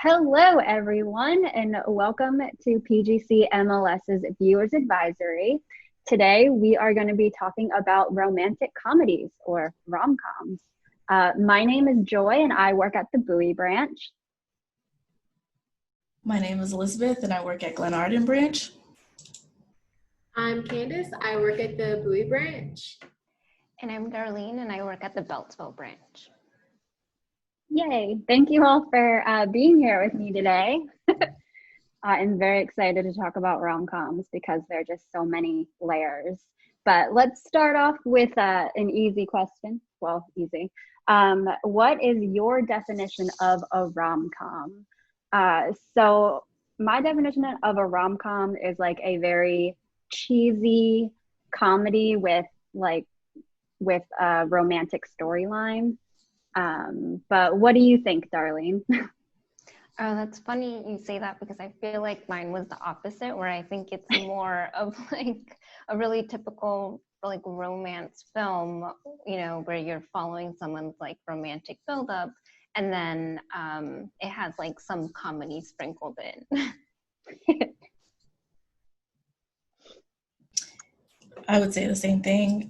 Hello, everyone, and welcome to PGCMLS's Viewers Advisory. Today, we are going to be talking about romantic comedies or rom-coms. My name is Joy, and I work at the Bowie branch. My name is Elizabeth, and I work at Glen Arden branch. I'm Candice. I work at the Bowie branch. And I'm Darlene, and I work at the Beltsville branch. Yay! Thank you all for being here with me today. I'm very excited to talk about rom-coms because there are just so many layers. But let's start off with an easy question. Well, easy. What is your definition of a rom-com? So my definition of a rom-com is like a very cheesy comedy with a romantic storyline. But what do you think, Darlene? Oh, that's funny you say that because I feel like mine was the opposite, where I think it's more of like a really typical like romance film, you know, where you're following someone's like romantic buildup, and then it has like some comedy sprinkled in. I would say the same thing.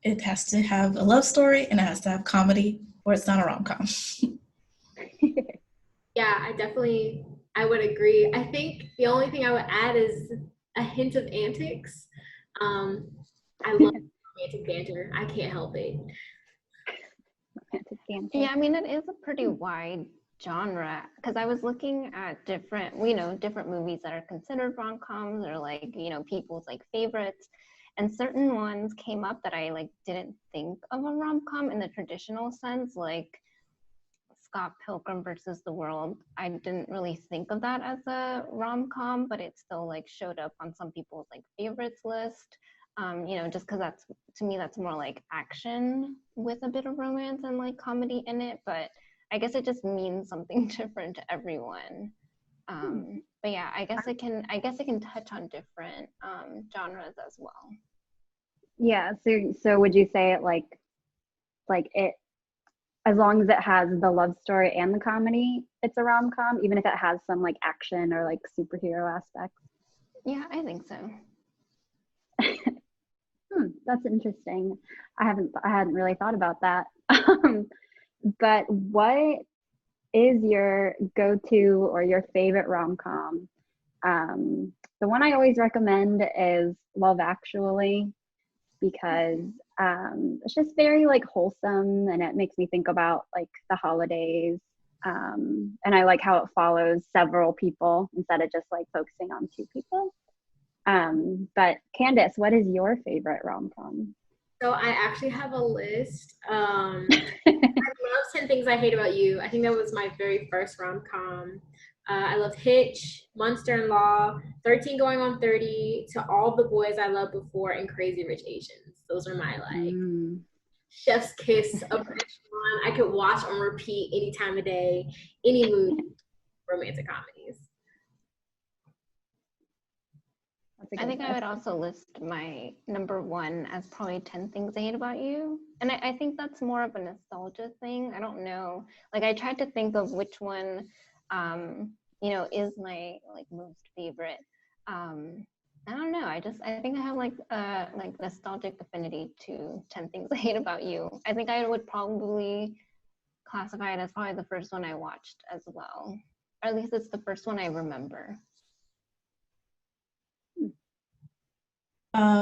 It has to have a love story and it has to have comedy, or it's not a rom-com. Yeah, I would agree. I think the only thing I would add is a hint of antics. I love romantic banter. I can't help it. Yeah, I mean, it is a pretty wide genre because I was looking at different movies that are considered rom-coms or like, you know, people's like favorites. And certain ones came up that I like didn't think of a rom-com in the traditional sense, like Scott Pilgrim versus the World. I didn't really think of that as a rom-com, but it still like showed up on some people's like favorites list. You know, just because to me that's more like action with a bit of romance and like comedy in it. But I guess it just means something different to everyone. But yeah, I guess it can touch on different genres as well. Yeah, so would you say it like it, as long as it has the love story and the comedy, it's a rom-com, even if it has some like action or like superhero aspects? Yeah, I think so. That's interesting. I hadn't really thought about that. But what is your go-to or your favorite rom-com? The one I always recommend is Love Actually, because it's just very like wholesome and it makes me think about like the holidays. And I like how it follows several people instead of just like focusing on two people. But Candice, what is your favorite rom-com? So I actually have a list. I love 10 Things I Hate About You. I think that was my very first rom-com. I love Hitch, Monster-in-Law, 13 Going on 30, To All the Boys I Loved Before, and Crazy Rich Asians. Those are my like chef's kiss of one I could watch on repeat any time of day, any mood, romantic comedies. I think I would also list my number one as probably 10 Things I Hate About You. And I think that's more of a nostalgia thing. I don't know. Like I tried to think of which one, you know, is my like most favorite. I don't know. I think I have like nostalgic affinity to 10 Things I Hate About You. I think I would probably classify it as probably the first one I watched as well. Or at least it's the first one I remember.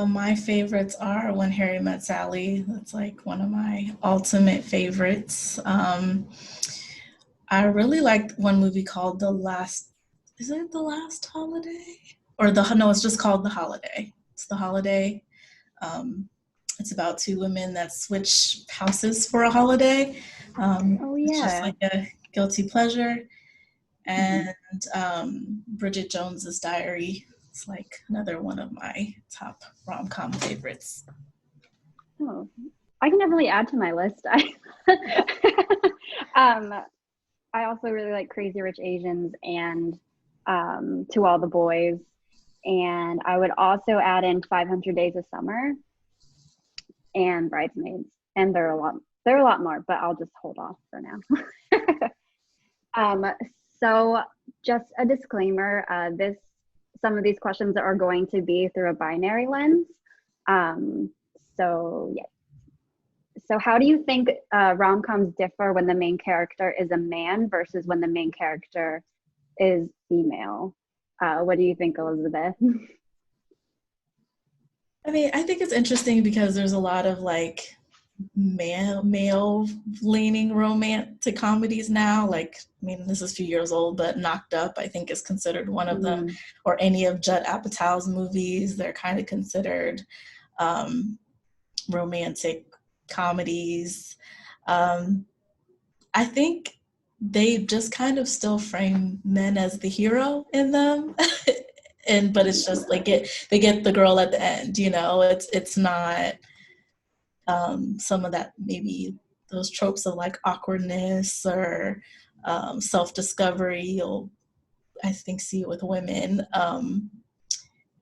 My favorites are When Harry Met Sally. That's like one of my ultimate favorites. I really liked one movie called is it The Last Holiday? No, it's just called The Holiday. It's The Holiday. It's about two women that switch houses for a holiday. It's just like a guilty pleasure. And Bridget Jones's Diary. It's like another one of my top rom-com favorites. Oh, I can definitely add to my list. I also really like Crazy Rich Asians and To All the Boys. And I would also add in 500 Days of Summer and Bridesmaids. And there are a lot more, but I'll just hold off for now. Um, so just a disclaimer, some of these questions are going to be through a binary lens. Um, so yeah. So how do you think rom-coms differ when the main character is a man versus when the main character is female? What do you think, Elizabeth? I mean, I think it's interesting because there's a lot of like male leaning romantic comedies now. Like, I mean, this is a few years old, but Knocked Up, I think, is considered one of them, or any of Judd Apatow's movies. They're kind of considered romantic comedies. I think they just kind of still frame men as the hero in them. But it's just like they get the girl at the end, you know. It's not some of that, maybe those tropes of like awkwardness or self-discovery you'll, I think, see with women.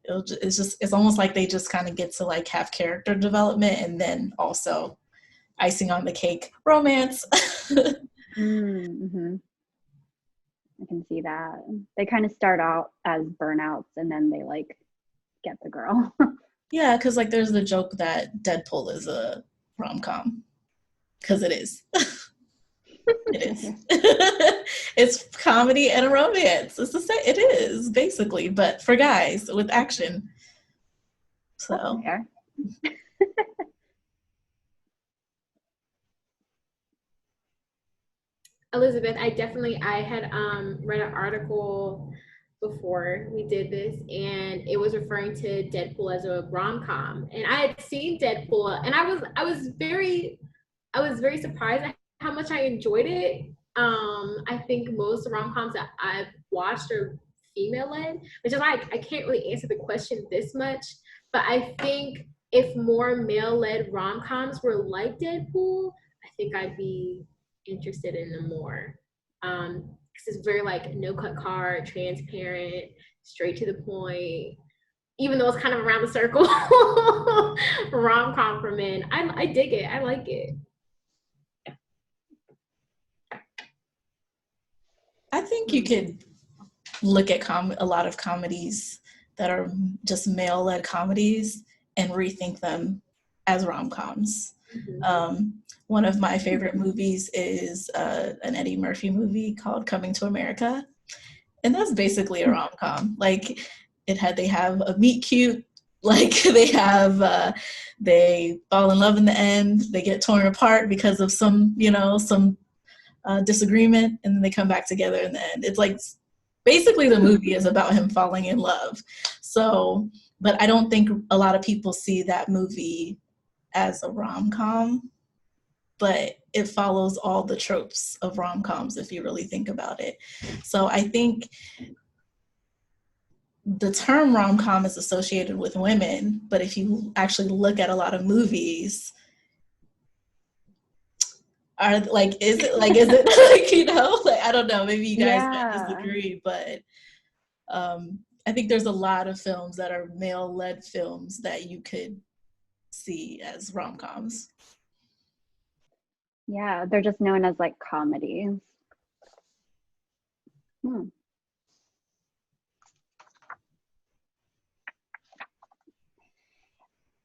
It's almost like they just kind of get to like have character development, and then also icing on the cake, romance. Mm-hmm. I can see that. They kind of start out as burnouts and then they like get the girl. Yeah, because like there's the joke that Deadpool is a rom-com, because it is. It is. It's comedy and a romance. It's the same. It is basically, but for guys with action. So. Fair. Elizabeth, I had read an article before we did this, and it was referring to Deadpool as a rom-com. And I had seen Deadpool, and I was very surprised at how much I enjoyed it. I think most rom-coms that I've watched are female-led, which is like I can't really answer the question this much, but I think if more male-led rom-coms were like Deadpool, I think I'd be interested in them more. Because it's very like no cut card, transparent, straight to the point. Even though it's kind of around the circle, rom com for men. I dig it. I like it. I think you could look at a lot of comedies that are just male-led comedies and rethink them as rom-coms. One of my favorite movies is an Eddie Murphy movie called Coming to America, and that's basically a rom-com. Like they have a meet cute, like they fall in love in the end, they get torn apart because of some disagreement, and then they come back together in the end. It's like basically the movie is about him falling in love. So, but I don't think a lot of people see that movie as a rom-com, but it follows all the tropes of rom-coms if you really think about it. So I think the term rom-com is associated with women, but if you actually look at a lot of movies, is it like, I don't know, maybe you guys might disagree, but I think there's a lot of films that are male-led films that you could see as rom-coms. Yeah, they're just known as like comedies.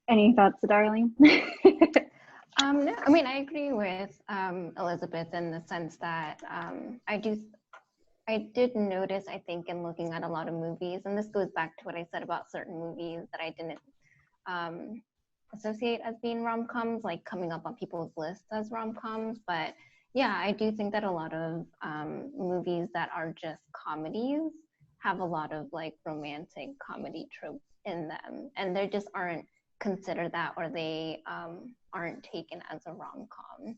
Any thoughts, Darlene? No, I mean, I agree with Elizabeth in the sense that I did notice, I think, in looking at a lot of movies, and this goes back to what I said about certain movies that I didn't associate as being rom-coms, like coming up on people's lists as rom-coms. But yeah, I do think that a lot of movies that are just comedies have a lot of like romantic comedy tropes in them, and they just aren't considered that, or they aren't taken as a rom-com.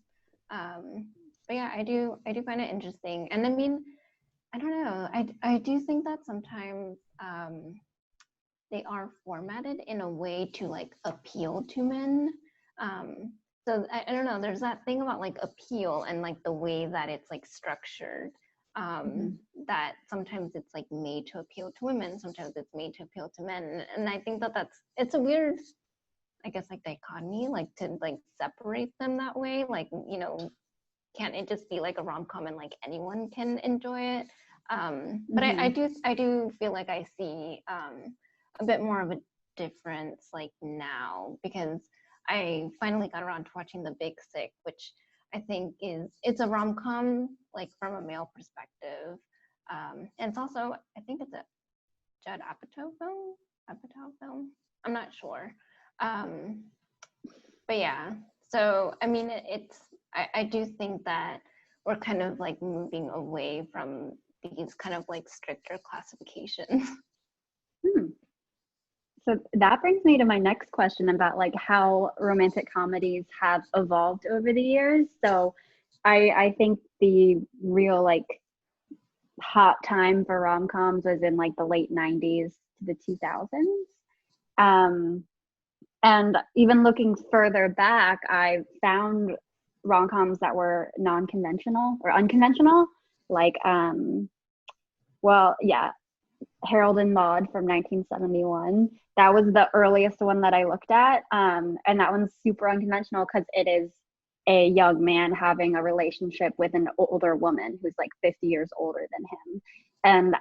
But yeah, I do find it interesting. And I mean, I don't know, I do think that sometimes they are formatted in a way to like appeal to men. So I don't know, there's that thing about like appeal and like the way that it's like structured, that sometimes it's like made to appeal to women, sometimes it's made to appeal to men. And I think that it's a weird, I guess, like dichotomy, like to like separate them that way. Like, you know, can't it just be like a rom-com and like anyone can enjoy it? But I do feel like I see a bit more of a difference like now, because I finally got around to watching The Big Sick, which I think it's a rom-com like from a male perspective. And it's also, I think it's a Judd Apatow film. I'm not sure. But yeah, so I mean, I do think that we're kind of like moving away from these kind of like stricter classifications. So that brings me to my next question about like how romantic comedies have evolved over the years. So I think the real like hot time for rom-coms was in like the late 90s to the 2000s. And even looking further back, I found rom-coms that were non-conventional or unconventional, like Harold and Maude from 1971. That was the earliest one that I looked at, and that one's super unconventional because it is a young man having a relationship with an older woman who's like 50 years older than him. And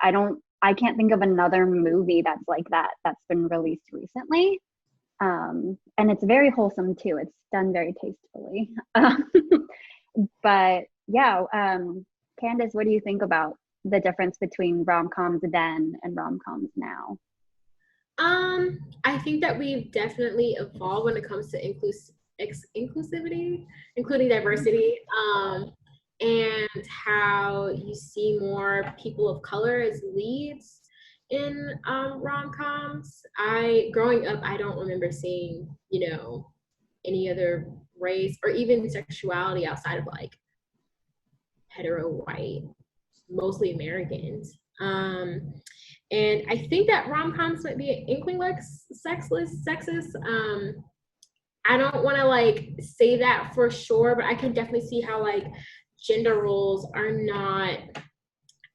I can't think of another movie that's like that that's been released recently. And it's very wholesome too. It's done very tastefully. But yeah, Candice, what do you think about the difference between rom-coms then and rom-coms now? I think that we've definitely evolved when it comes to inclusivity, including diversity, and how you see more people of color as leads in rom-coms. Growing up, I don't remember seeing, any other race or even sexuality outside of like hetero white, mostly Americans. And I think that rom-coms might be an inkling like sexist. I don't want to like say that for sure, but I can definitely see how like gender roles are not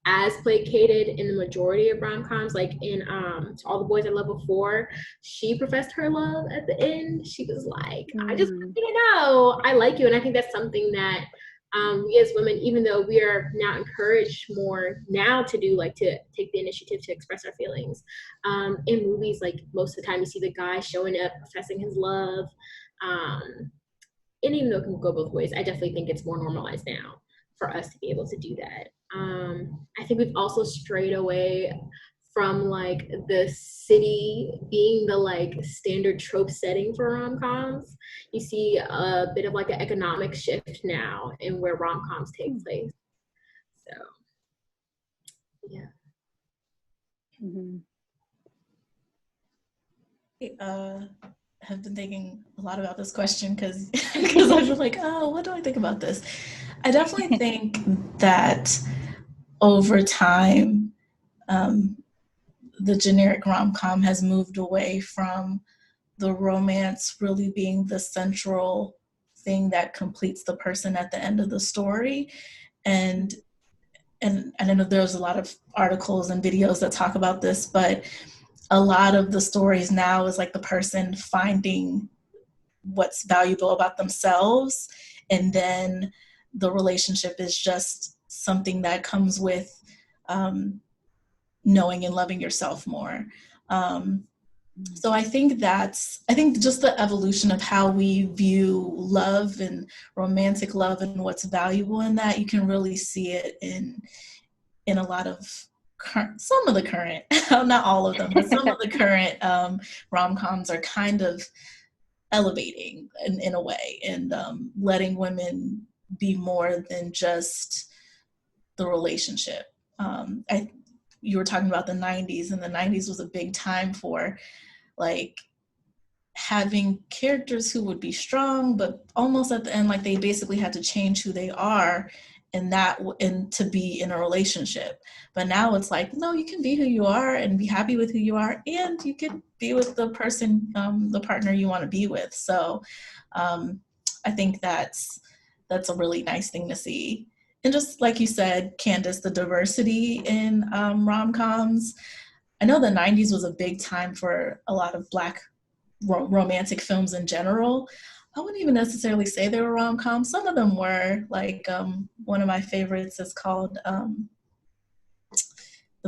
as placated in the majority of rom-coms. Like in To All the Boys I Loved Before, she professed her love at the end. She was like, I just want you to know I like you. And I think that's something that we as women, even though we are now encouraged more now to do, like to take the initiative to express our feelings. In movies, like most of the time you see the guy showing up, professing his love. And even though it can go both ways, I definitely think it's more normalized now for us to be able to do that. I think we've also strayed away from like the city being the like standard trope setting for rom-coms. You see a bit of like an economic shift now in where rom-coms take place. So yeah. Have been thinking a lot about this question because I feel like, oh, what do I think about this? I definitely think that over time, the generic rom-com has moved away from the romance really being the central thing that completes the person at the end of the story. And I know there's a lot of articles and videos that talk about this, but a lot of the stories now is like the person finding what's valuable about themselves, and then the relationship is just something that comes with knowing and loving yourself more. So I think just the evolution of how we view love and romantic love and what's valuable in that, you can really see it in a lot of some of the current, not all of them, but some of the current rom-coms are kind of elevating in a way, and letting women be more than just the relationship. You were talking about the 90s, and the 90s was a big time for like having characters who would be strong, but almost at the end, like they basically had to change who they are and to be in a relationship. But now it's like, no, you can be who you are and be happy with who you are, and you can be with the person, the partner you want to be with. So I think that's a really nice thing to see. And just like you said, Candice, the diversity in rom-coms. I know the 90s was a big time for a lot of Black romantic films in general. I wouldn't even necessarily say they were rom-coms. Some of them were. Like, one of my favorites is called The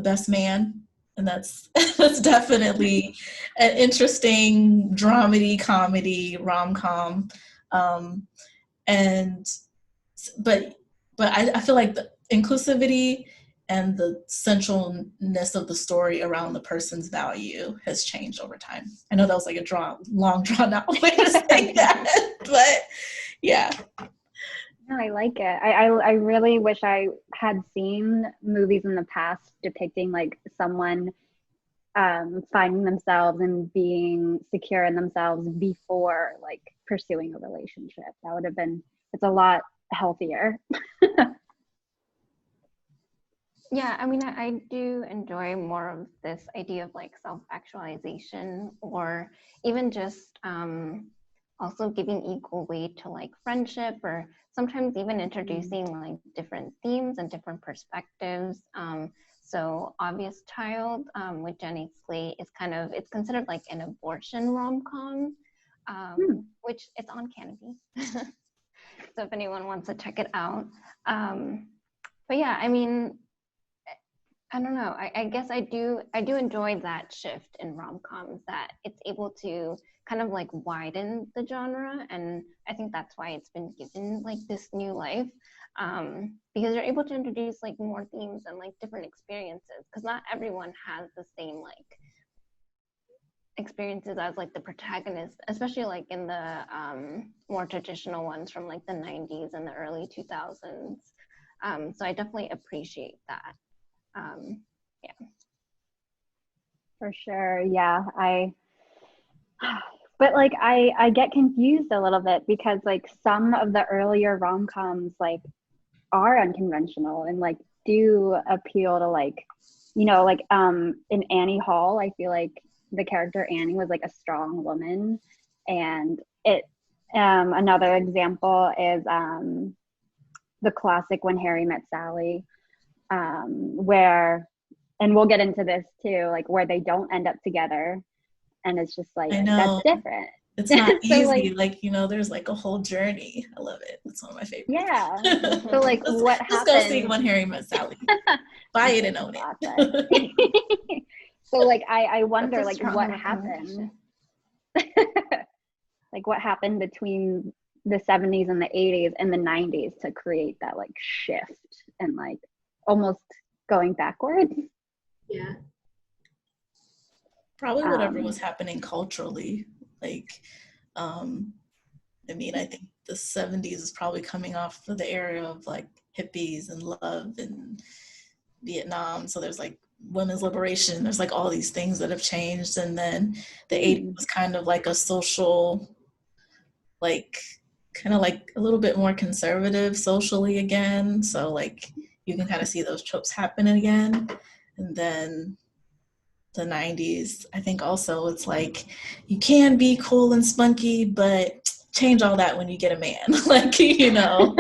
Best Man. And that's that's definitely an interesting dramedy comedy rom-com. Um, and but I feel like the inclusivity and the centralness of the story around the person's value has changed over time. I know that was like a long drawn out way to say that, but yeah. No, I like it. I really wish I had seen movies in the past depicting like someone finding themselves and being secure in themselves before like pursuing a relationship. That would have been, it's a lot healthier. Yeah, I mean, I do enjoy more of this idea of like self-actualization, or even just also giving equal weight to like friendship, or sometimes even introducing like different themes and different perspectives. So Obvious Child with Jenny Slate is kind of, it's considered like an abortion rom-com, which it's on Canopy. So if anyone wants to check it out. But yeah, I mean, I don't know. I guess I do enjoy that shift in rom-coms, that it's able to kind of like widen the genre, and I think that's why it's been given like this new life, because you're able to introduce like more themes and like different experiences, because not everyone has the same like experiences as like the protagonist, especially like in the more traditional ones from like the 90s and the early 2000s. So I definitely appreciate that. Yeah. For sure. Yeah. But like I get confused a little bit because like some of the earlier rom-coms like are unconventional and like do appeal to like, you know, like in Annie Hall, I feel like the character Annie was like a strong woman, and it another example is the classic When Harry Met Sally, where, and we'll get into this too, like where they don't end up together, and it's just like I know. that's different. It's not So, easy. Like, you know, there's like a whole journey. I love it. It's one of my favorites. yeah. So like what let's happened? go see When Harry Met Sally. Buy it and own it. So like I wonder like what recommendation. happened. Like what happened between the 70s and the 80s and the 90s to create that like shift and like almost going backwards. Yeah. Probably whatever was happening culturally. Like, I mean, I think the 70s is probably coming off of the era of like hippies and love and Vietnam. So there's like women's liberation. There's like all these things that have changed. And then the 80s was kind of like a social, like kind of like a little bit more conservative socially again. So like you can kind of see those tropes happen again. And then the 90s, I think also it's like you can be cool and spunky, but change all that when you get a man. Like, you know.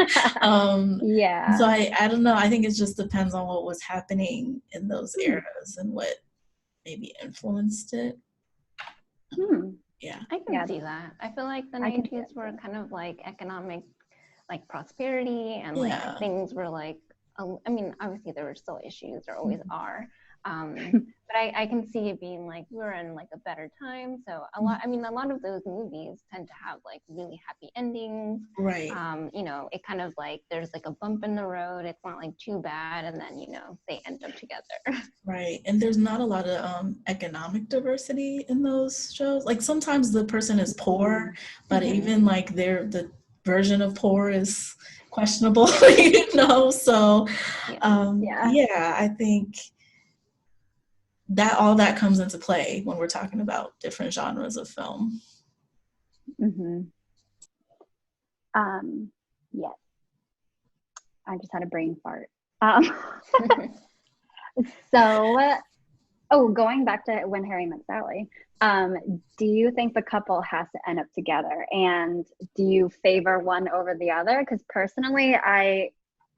Yeah. So I don't know. I think it just depends on what was happening in those eras and what maybe influenced it. Yeah. I can see that. I feel like the 90s were kind of like economic, like prosperity, and like things were like, I mean, obviously there were still issues, there always are. But I can see it being like we're in like a better time. So a lot of those movies tend to have like really happy endings. Right. You know, it kind of like there's like a bump in the road. It's not like too bad, and then you know they end up together. Right. And there's not a lot of economic diversity in those shows. Like sometimes the person is poor, but even like the version of poor is questionable, you know. So I think that all that comes into play when we're talking about different genres of film. Yes. I just had a brain fart. So, going back to When Harry Met Sally, do you think the couple has to end up together, and do you favor one over the other? Because personally, I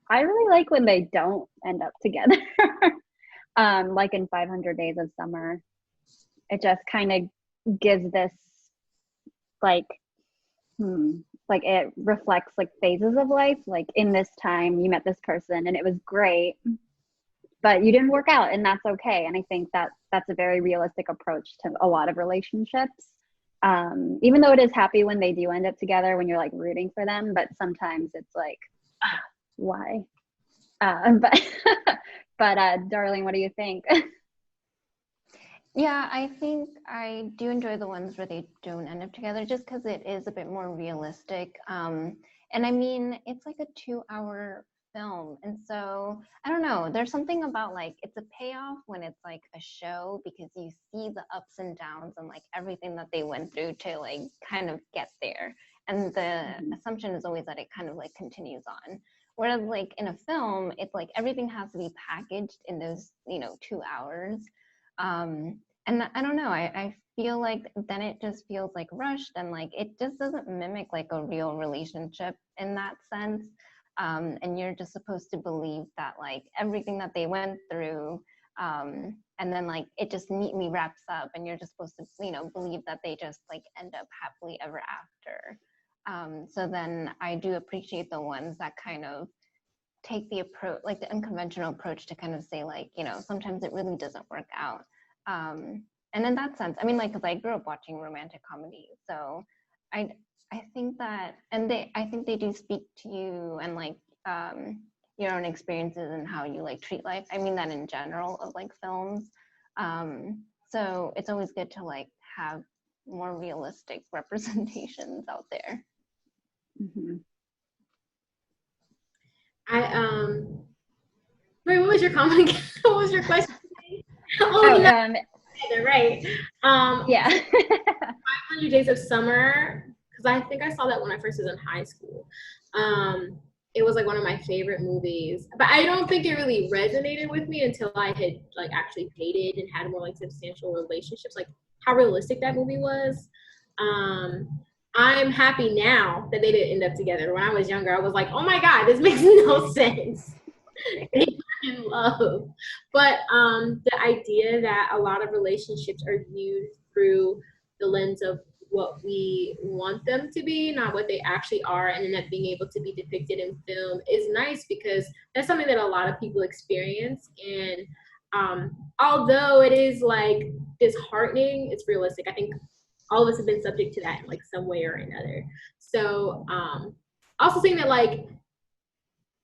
really like when they don't end up together. Like in 500 Days of Summer, it just kind of gives this like like it reflects like phases of life. Like in this time you met this person and it was great, but you didn't work out, and that's okay. And I think that that's a very realistic approach to a lot of relationships. Even though it is happy when they do end up together, when you're like rooting for them, but sometimes it's like, why? But but Darlene, what do you think? Yeah, I think I do enjoy the ones where they don't end up together just because it is a bit more realistic. And I mean, it's like a 2-hour film. And so I don't know, there's something about like it's a payoff when it's like a show because you see the ups and downs and like everything that they went through to like kind of get there. And the assumption is always that it kind of like continues on. Whereas like in a film, it's like everything has to be packaged in those, 2 hours. And I don't know, I feel like then it just feels like rushed and like it just doesn't mimic like a real relationship in that sense. And you're just supposed to believe that like everything that they went through, and then like it just neatly wraps up and you're just supposed to, believe that they just like end up happily ever after. So then I do appreciate the ones that kind of take the approach, like the unconventional approach to kind of say like, sometimes it really doesn't work out. And in that sense, I mean, like, because I grew up watching romantic comedies, so I think that, and I think they do speak to you and like your own experiences and how you like treat life. I mean that in general of like films. So it's always good to like have more realistic representations out there. Wait, what was your comment again? What was your question? Right. Yeah. 500 Days of Summer, because I think I saw that when I first was in high school. It was like one of my favorite movies, but I don't think it really resonated with me until I had like actually dated and had more like substantial relationships, like how realistic that movie was. I'm happy now that they didn't end up together. When I was younger, I was like, oh my God, this makes no sense. They were in love. But the idea that a lot of relationships are viewed through the lens of what we want them to be, not what they actually are, and then that being able to be depicted in film is nice because that's something that a lot of people experience. And although it is like disheartening, it's realistic. I think all of us have been subject to that in like some way or another. So also saying that like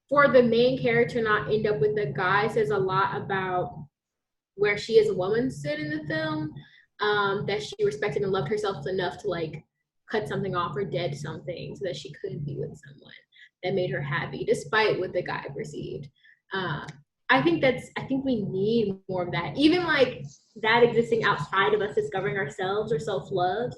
for the main character not end up with the guy says a lot about where she as a woman stood in the film, that she respected and loved herself enough to like cut something off or dead something so that she could be with someone that made her happy despite what the guy perceived. I think we need more of that, even like that existing outside of us discovering ourselves or self-love.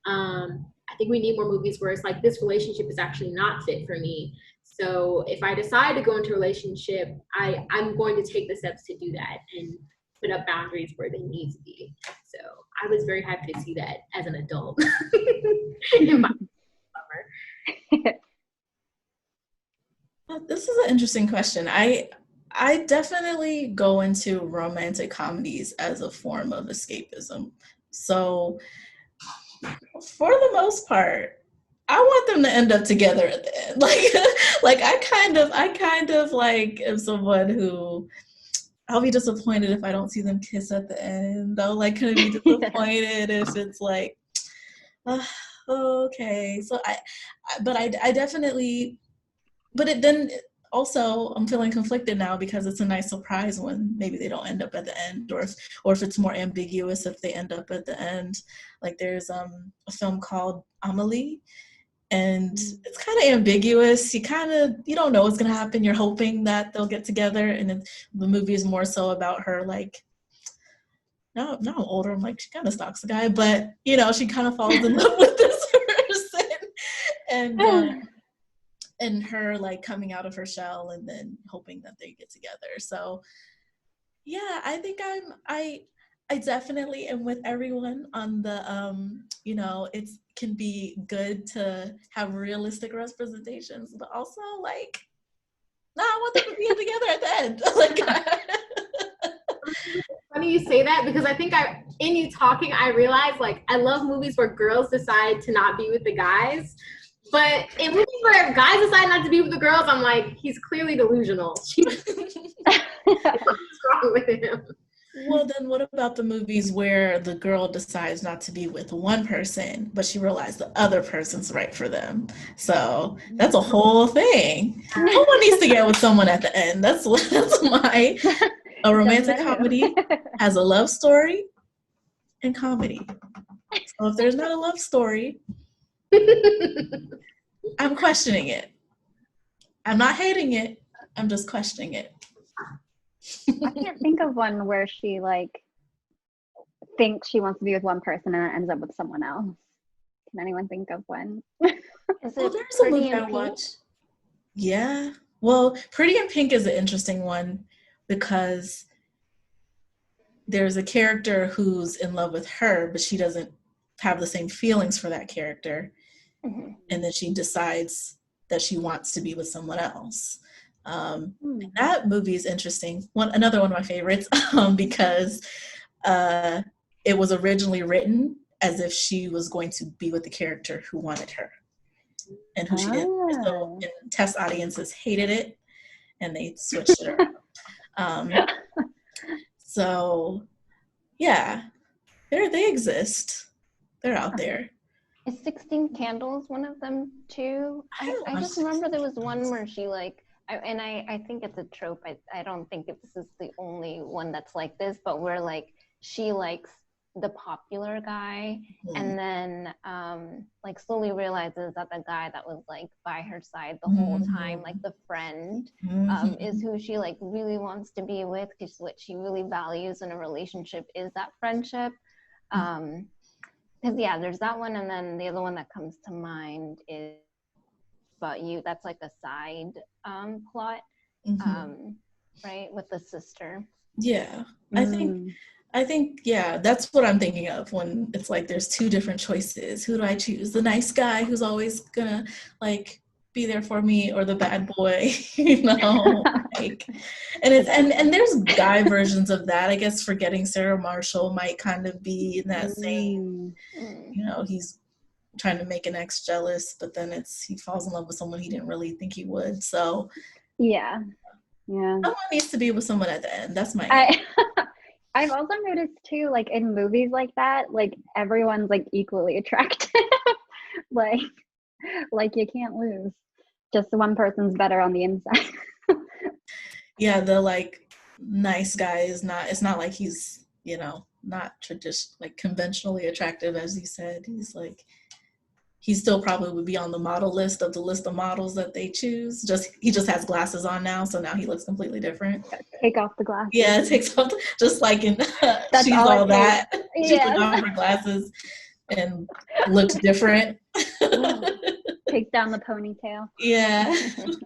I think we need more movies where it's like this relationship is actually not fit for me. So if I decide to go into a relationship, I'm going to take the steps to do that and put up boundaries where they need to be. So I was very happy to see that as an adult. In my summer. This is an interesting question. I definitely go into romantic comedies as a form of escapism. So for the most part, I want them to end up together at the end. Like I kind of like am someone who I'll be disappointed if I don't see them kiss at the end. I'll like kind of be disappointed if it's like, okay. So I definitely, but it then also I'm feeling conflicted now because it's a nice surprise when maybe they don't end up at the end, or if it's more ambiguous if they end up at the end. Like there's a film called Amelie. And it's kind of ambiguous. You don't know what's going to happen. You're hoping that they'll get together. And the movie is more so about her, like, now I'm older, I'm like, she kind of stalks the guy, but, she kind of falls in love with this person. And her, like, coming out of her shell and then hoping that they get together. So, yeah, I think I definitely am with everyone on the, it can be good to have realistic representations, but also like, I want them to be together at the end. Funny you say that because I think in you talking, I realized like I love movies where girls decide to not be with the guys. But in movies where guys decide not to be with the girls, I'm like, he's clearly delusional. What's wrong with him? Well, then what about the movies where the girl decides not to be with one person, but she realized the other person's right for them? So that's a whole thing. Someone needs to get with someone at the end. That's my a romantic comedy has a love story and comedy. So if there's not a love story, I'm questioning it. I'm not hating it. I'm just questioning it. I can't think of one where she like thinks she wants to be with one person and then ends up with someone else. Can anyone think of one? Is it There's a Pretty movie in I Pink? watched. Yeah. Well, Pretty in Pink is an interesting one because there's a character who's in love with her, but she doesn't have the same feelings for that character. Mm-hmm. And then she decides that she wants to be with someone else. That movie is interesting. Another one of my favorites because it was originally written as if she was going to be with the character who wanted her and who she didn't. So test audiences hated it and they switched it around. So yeah, they exist. They're out there. Is 16 Candles one of them too? I just remember there was one where she like, I think it's a trope. I don't think this is the only one that's like this, but where like she likes the popular guy and then like slowly realizes that the guy that was like by her side the whole time, like the friend, is who she like really wants to be with, because what she really values in a relationship is that friendship. Because yeah, there's that one, and then the other one that comes to mind is About You. That's like a side plot, right, with the sister. Yeah, I think yeah, that's what I'm thinking of when it's like there's two different choices. Who do I choose? The nice guy who's always gonna like be there for me, or the bad boy, you know? Like, and it's and there's guy versions of that. I guess Forgetting Sarah Marshall might kind of be in that same, you know, he's trying to make an ex jealous, but then he falls in love with someone he didn't really think he would. So yeah, someone needs to be with someone at the end. That's my I've also noticed too, like in movies like that, like everyone's like equally attractive. like you can't lose. Just one person's better on the inside. Yeah, the like nice guy is not, it's not like he's, you know, not like conventionally attractive, as you said. He's like, he still probably would be on the model list of models that they choose. He just has glasses on now, so now he looks completely different. Take off the glasses. Yeah, it takes off, just like in She's All That. She took off her glasses and looked different. Takes down the ponytail. Yeah.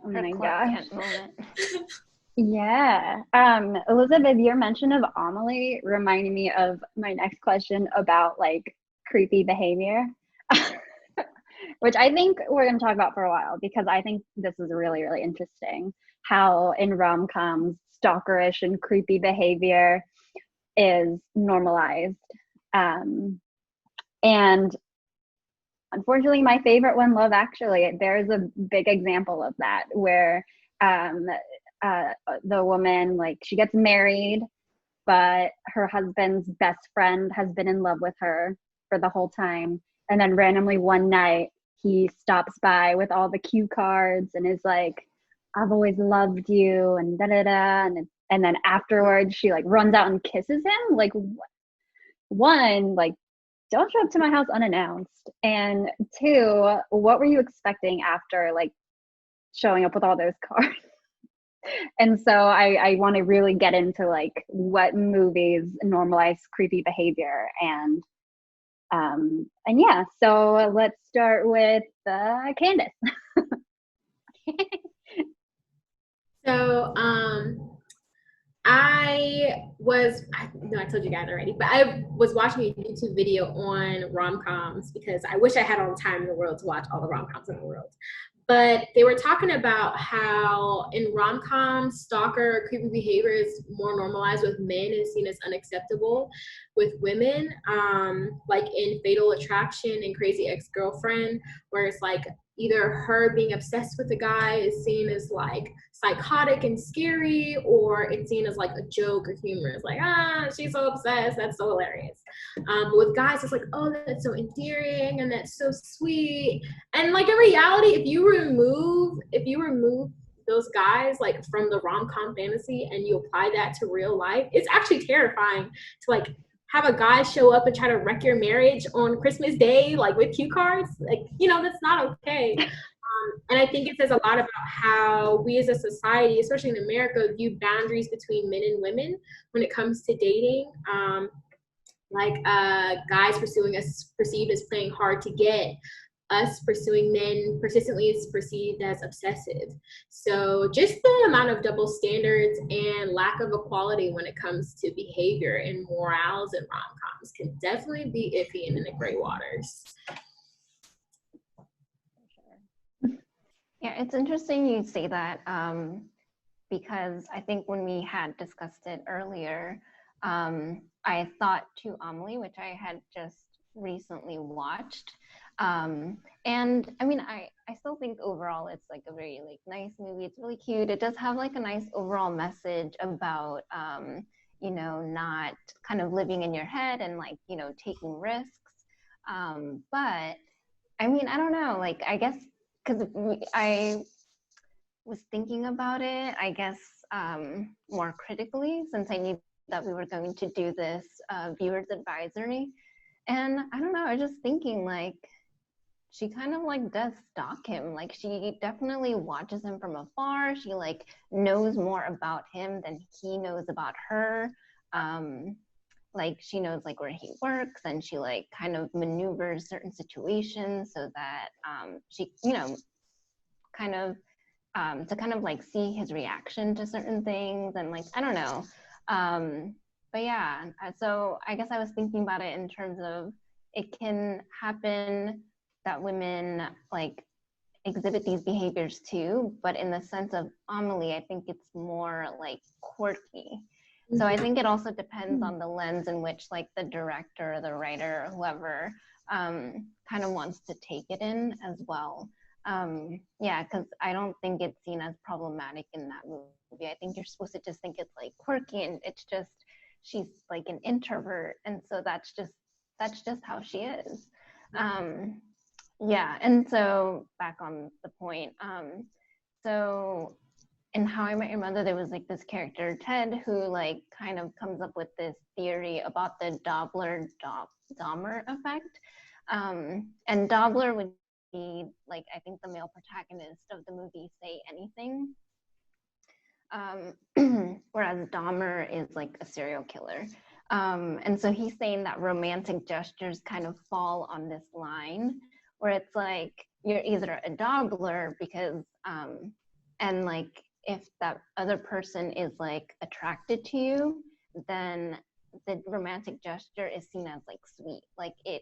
Oh my gosh. Yeah. Elizabeth, your mention of Amelie reminded me of my next question about like creepy behavior. Which I think we're going to talk about for a while, because I think this is really, really interesting how in rom-coms stalkerish and creepy behavior is normalized. And unfortunately, my favorite one, Love Actually, there's a big example of that where the woman, like, she gets married, but her husband's best friend has been in love with her for the whole time. And then randomly one night, he stops by with all the cue cards and is like, I've always loved you, and da-da-da. And then afterwards, she like runs out and kisses him. Like, one, like, don't show up to my house unannounced. And two, what were you expecting after like showing up with all those cards? And so I want to really get into like what movies normalize creepy behavior, and yeah, so let's start with Candice. So I told you guys already, but I was watching a YouTube video on rom-coms because I wish I had all the time in the world to watch all the rom-coms in the world. But they were talking about how in rom-coms, stalker creepy behavior is more normalized with men and seen as unacceptable with women, like in Fatal Attraction and Crazy Ex-Girlfriend, where it's like either her being obsessed with the guy is seen as like psychotic and scary, or it's seen as like a joke or humor. It's like, she's so obsessed, that's so hilarious. But with guys, it's like, oh, that's so endearing and that's so sweet. And like in reality, if you remove those guys like from the rom-com fantasy and you apply that to real life, it's actually terrifying to like have a guy show up and try to wreck your marriage on Christmas Day, like with cue cards. Like, that's not okay. And I think it says a lot about how we as a society, especially in America, view boundaries between men and women when it comes to dating. Guys pursuing us perceived as playing hard to get. Us pursuing men persistently is perceived as obsessive. So just the amount of double standards and lack of equality when it comes to behavior and morals and rom-coms can definitely be iffy and in the gray waters. Yeah, it's interesting you say that because I think when we had discussed it earlier, I thought to Amelie, which I had just recently watched. And I mean, I still think overall it's like a very like nice movie. It's really cute. It does have like a nice overall message about, not kind of living in your head and like, taking risks. But I mean, I don't know, like, I guess, because I was thinking about it, I guess, more critically, since I knew that we were going to do this viewer's advisory. And I don't know, I was just thinking, like, she kind of, like, does stalk him. Like, she definitely watches him from afar. She, like, knows more about him than he knows about her. Like, she knows, like, where he works, and she, like, kind of maneuvers certain situations so that she, kind of, to kind of, like, see his reaction to certain things. And, like, I don't know. But yeah, so I guess I was thinking about it in terms of it can happen that women like exhibit these behaviors too, but in the sense of Amelie, I think it's more like quirky. Mm-hmm. So I think it also depends on the lens in which like the director, the writer, or whoever kind of wants to take it in as well. Yeah, because I don't think it's seen as problematic in that movie. I think you're supposed to just think it's like quirky, and it's just she's like an introvert, and so that's just how she is. Yeah, and so back on the point, so in How I Met Your Mother, there was like this character Ted who like kind of comes up with this theory about the Dahmer effect, and Dobler would be like, I think, the male protagonist of the movie Say Anything, whereas Dahmer is like a serial killer. And so he's saying that romantic gestures kind of fall on this line where it's like you're either a Dobler because and like if that other person is like attracted to you, then the romantic gesture is seen as like sweet, like it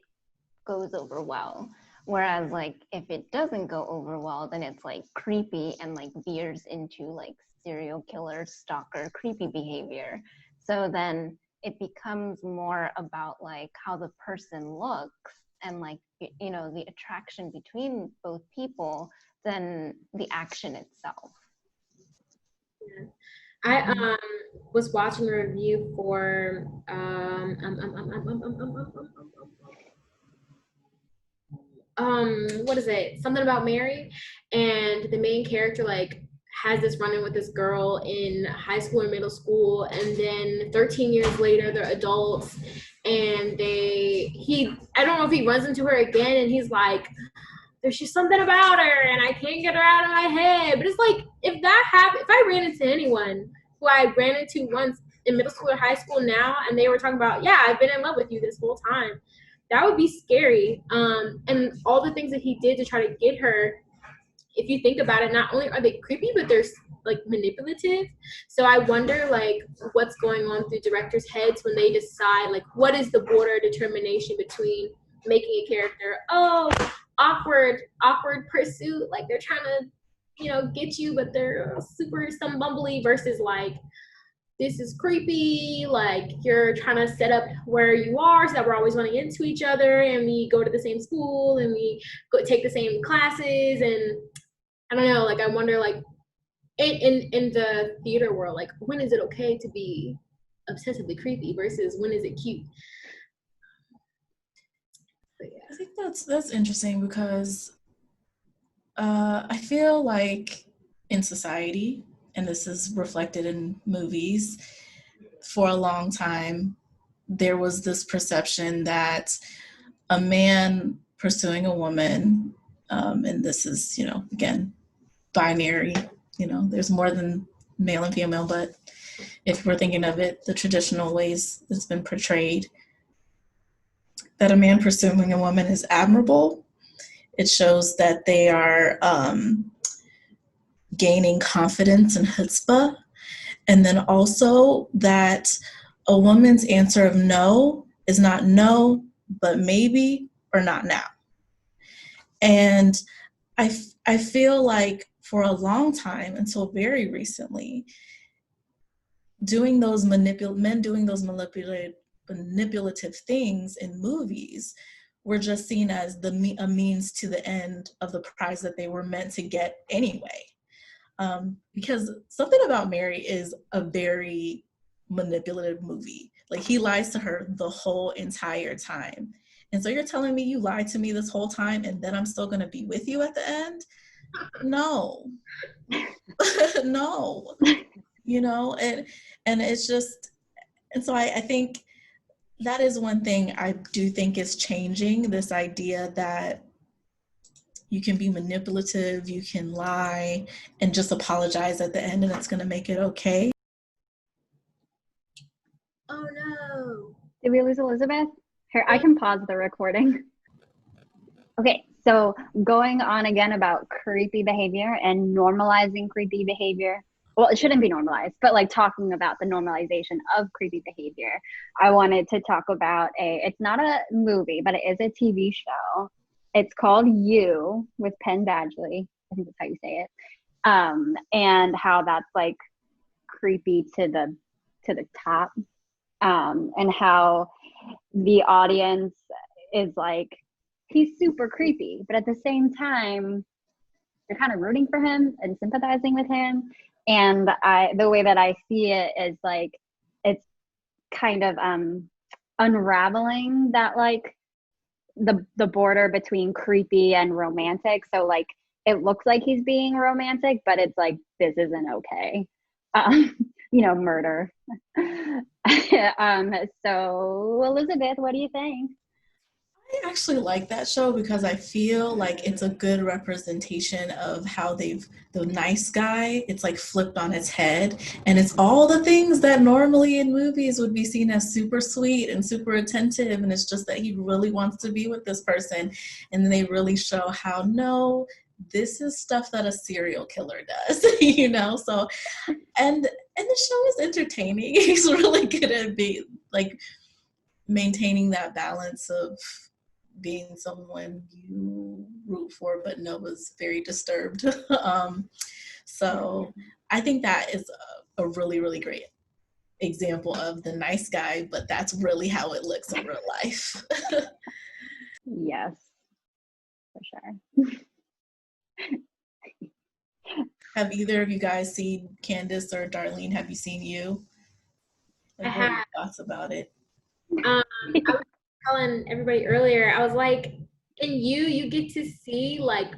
goes over well. Whereas like if it doesn't go over well, then it's like creepy and like veers into like serial killer, stalker, creepy behavior. So then it becomes more about like how the person looks and like, the attraction between both people than the action itself. Yeah. I was watching a review for what is it? Something About Mary, and the main character like has this run-in with this girl in high school or middle school, and then 13 years later they're adults, and I don't know if he runs into her again, and he's like, there's just something about her and I can't get her out of my head. But it's like, if that happened, if I ran into anyone who I ran into once in middle school or high school now, and they were talking about, yeah, I've been in love with you this whole time, that would be scary. And all the things that he did to try to get her, if you think about it, not only are they creepy, but they're like manipulative. So I wonder like what's going on through directors' heads when they decide like what is the border determination between making a character awkward pursuit, like they're trying to get you, but they're super some bumbly, versus like this is creepy, like you're trying to set up where you are so that we're always running into each other, and we go to the same school and we go take the same classes. And I don't know, like I wonder, like in the theater world, like when is it okay to be obsessively creepy versus when is it cute? But yeah. I think that's interesting because I feel like in society, and this is reflected in movies, for a long time, there was this perception that a man pursuing a woman, and this is, again, binary, there's more than male and female, but if we're thinking of it, the traditional ways it's been portrayed, that a man pursuing a woman is admirable. It shows that they are gaining confidence and chutzpah. And then also that a woman's answer of no is not no, but maybe or not now. And I feel like for a long time, until very recently, men doing those manipulative things in movies were just seen as a means to the end of the prize that they were meant to get anyway. Because Something About Mary is a very manipulative movie. Like, he lies to her the whole entire time. And so you're telling me you lied to me this whole time and then I'm still going to be with you at the end? No. No. And it's just, and so I think that is one thing I do think is changing, this idea that you can be manipulative, you can lie, and just apologize at the end and it's going to make it okay. Oh no. Did we lose Elizabeth? Here, I can pause the recording. Okay, so going on again about creepy behavior and normalizing creepy behavior. Well, it shouldn't be normalized, but like talking about the normalization of creepy behavior. I wanted to talk about it's not a movie, but it is a TV show. It's called You with Penn Badgley. I think that's how you say it. And how that's like creepy to the top. And how the audience is like, he's super creepy, but at the same time, you're kind of rooting for him and sympathizing with him. And the way that I see it is like, it's kind of unraveling that like the border between creepy and romantic. So like, it looks like he's being romantic, but it's like, this isn't okay. Murder. So Elizabeth, what do you think? I actually like that show because I feel like it's a good representation of how the nice guy, it's like flipped on its head, and it's all the things that normally in movies would be seen as super sweet and super attentive, and it's just that he really wants to be with this person, and they really show how no, this is stuff that a serial killer does, so and the show is entertaining. He's really good at being like maintaining that balance of being someone you root for but know was very disturbed. So I think that is a really, really great example of the nice guy, but that's really how it looks in real life. Yes, for sure. Have either of you guys seen Candice or Darlene? Have you seen You? I have. What are your thoughts about it? I was telling everybody earlier, I was like, in You get to see like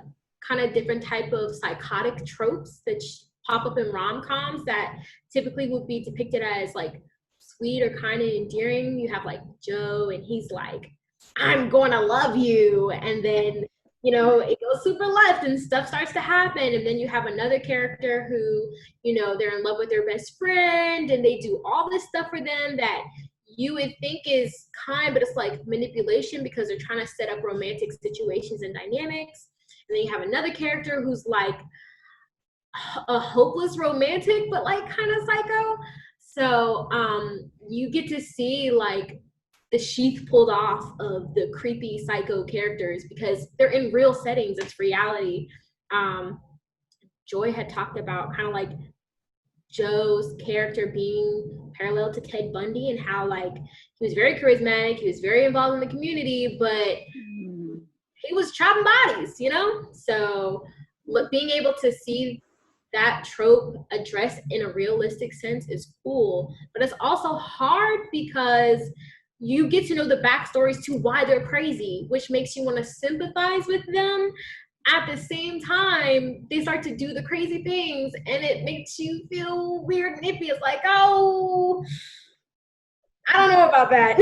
kind of different type of psychotic tropes that pop up in rom-coms that typically would be depicted as like sweet or kind of endearing. You have like Joe, and he's like, I'm gonna love you, and then it goes super left and stuff starts to happen, and then you have another character who they're in love with their best friend, and they do all this stuff for them that you would think is kind, but it's like manipulation because they're trying to set up romantic situations and dynamics. And then you have another character who's like a hopeless romantic, but like kind of psycho. So you get to see like the sheath pulled off of the creepy psycho characters because they're in real settings. It's reality. Joy had talked about kind of like Joe's character being parallel to Ted Bundy, and how like he was very charismatic, he was very involved in the community, but he was chopping bodies, you know? So being able to see that trope addressed in a realistic sense is cool, but it's also hard because you get to know the backstories to why they're crazy, which makes you want to sympathize with them. At the same time, they start to do the crazy things and it makes you feel weird and iffy. It's like, oh, I don't know about that.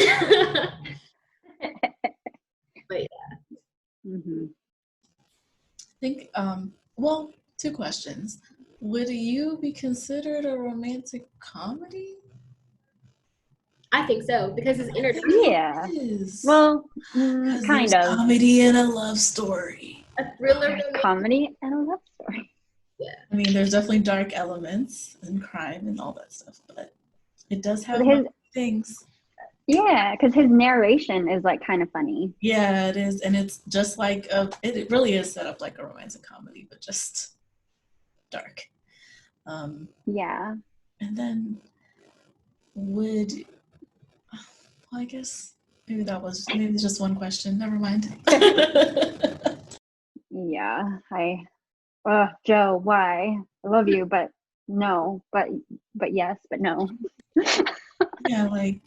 But yeah. Mm-hmm. I think, well, two questions. Would you be considered a romantic comedy? I think so, because it's entertaining. Yeah. Well, kind of. Comedy and a love story. A thriller. Comedy and a love story. Yeah. I mean, there's definitely dark elements and crime and all that stuff, but it does have things. Yeah, because his narration is like kind of funny. Yeah, it is, and it's just like it really is set up like a romantic comedy, but just dark. Yeah. And then well, I guess maybe it's just one question. Never mind. Yeah, Joe, why? I love you, but no, but yes, but no. Yeah, like.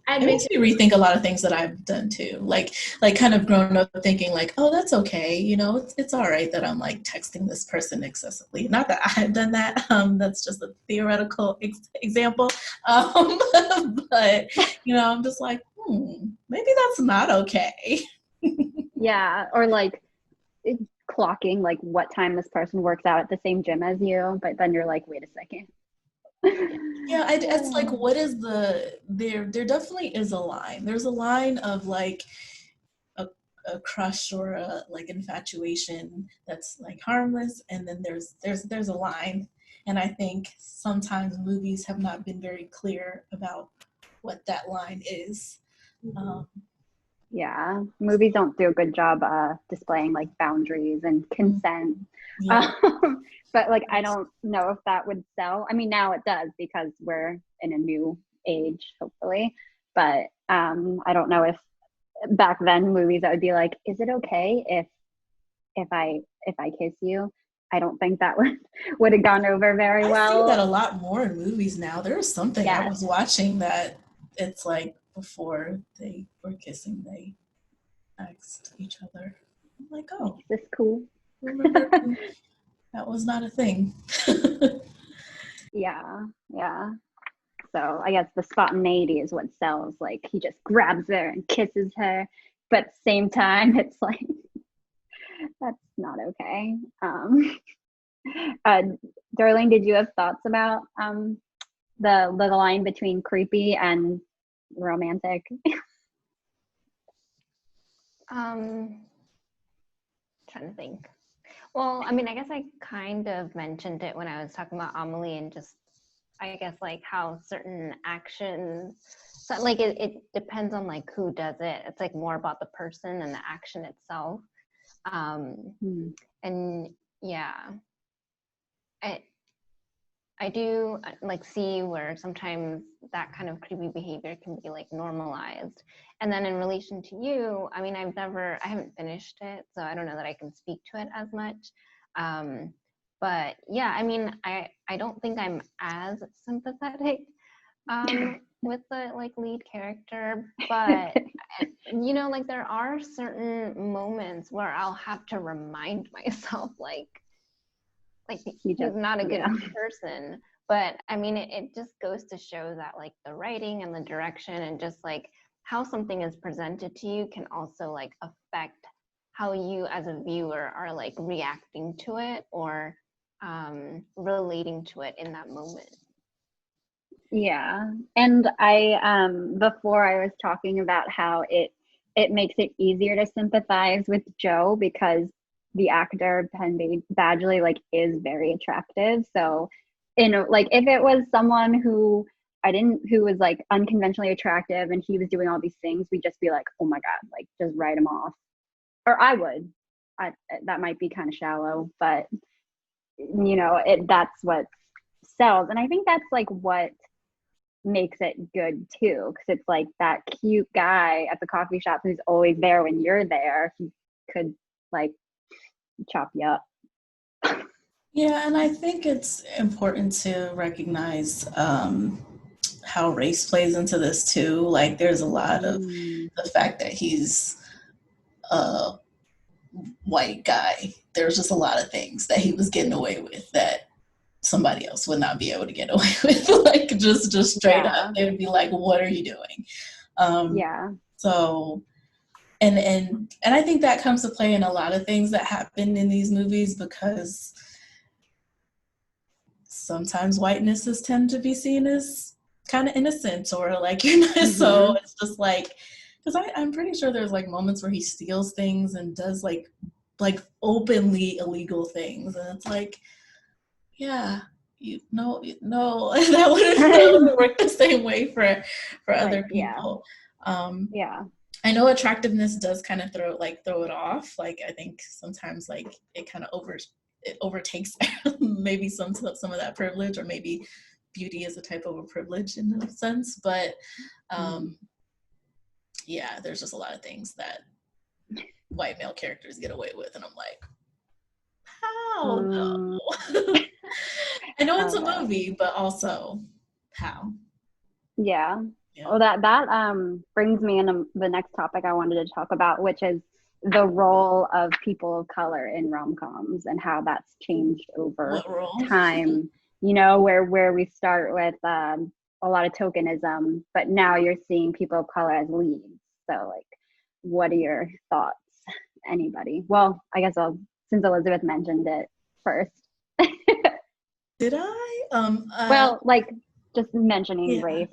It makes me rethink a lot of things that I've done too. Like kind of grown up thinking like, oh, that's okay. You know, it's all right that I'm like texting this person excessively. Not that I've done that. That's just a theoretical example. But you know, I'm just like, maybe that's not okay. Yeah, or like clocking like what time this person works out at the same gym as you, but then you're like, wait a second. Yeah, it's like, what is there definitely is a line. There's a line of like a crush or a like infatuation that's like harmless, and then there's a line, and I think sometimes movies have not been very clear about what that line is. Yeah, movies don't do a good job displaying like boundaries and consent. Yeah. But like, I don't know if that would sell. I mean, now it does because we're in a new age, hopefully. But I don't know if back then movies that would be like, is it okay if I kiss you? I don't think that would have gone over very well. I see that a lot more in movies now. There's something I was watching that it's like before they were kissing, they asked each other. I'm like, oh, is this cool? Remember that was not a thing. Yeah. So I guess the spontaneity is what sells. Like he just grabs her and kisses her, but at the same time, it's like that's not okay. Darlene, did you have thoughts about the line between creepy and romantic? Trying to think. Well, I mean, I guess I kind of mentioned it when I was talking about Amelie and just, I guess, like how certain actions, so like it depends on like who does it. It's like more about the person and the action itself. And yeah, I do like see where sometimes that kind of creepy behavior can be like normalized. And then in relation to you, I mean, I haven't finished it, so I don't know that I can speak to it as much. But yeah, I mean, I don't think I'm as sympathetic with the like lead character, but you know, like there are certain moments where I'll have to remind myself like he's not a good person. But I mean, it just goes to show that like the writing and the direction and just like how something is presented to you can also like affect how you as a viewer are like reacting to it or relating to it in that moment. Yeah. And I before I was talking about how it makes it easier to sympathize with Joe because the actor Penn Badgley like is very attractive. So like if it was someone who was like unconventionally attractive and he was doing all these things, we'd just be like, oh my God, like just write him off. Or I would. That might be kind of shallow, but that's what sells. And I think that's like what makes it good too, because it's like that cute guy at the coffee shop who's always there when you're there. He could like chop you up. Yeah, and I think it's important to recognize how race plays into this too. Like, there's a lot of the fact that he's a white guy. There's just a lot of things that he was getting away with that somebody else would not be able to get away with. Like, just straight up, they would be like, "What are you doing?" So, and I think that comes to play in a lot of things that happen in these movies, because sometimes whitenesses tend to be seen as kind of innocent, or like, so it's just like, because I'm pretty sure there's like moments where he steals things and does like openly illegal things, and it's like, yeah, no, that wouldn't work the same way for other people. I know attractiveness does kind of throw it off. Like, I think sometimes like it kind of overtakes maybe some of that privilege, or maybe beauty is a type of a privilege in a sense. But yeah, there's just a lot of things that white male characters get away with, and I'm like, how? No. I know it's a movie, but also how? Yeah. Well, that brings me into the next topic I wanted to talk about, which is the role of people of color in rom-coms and how that's changed over time. Where we start with a lot of tokenism, but now you're seeing people of color as leads. So, like, what are your thoughts? Anybody? Well, I guess since Elizabeth mentioned it first. Did I? Well, like, just mentioning race.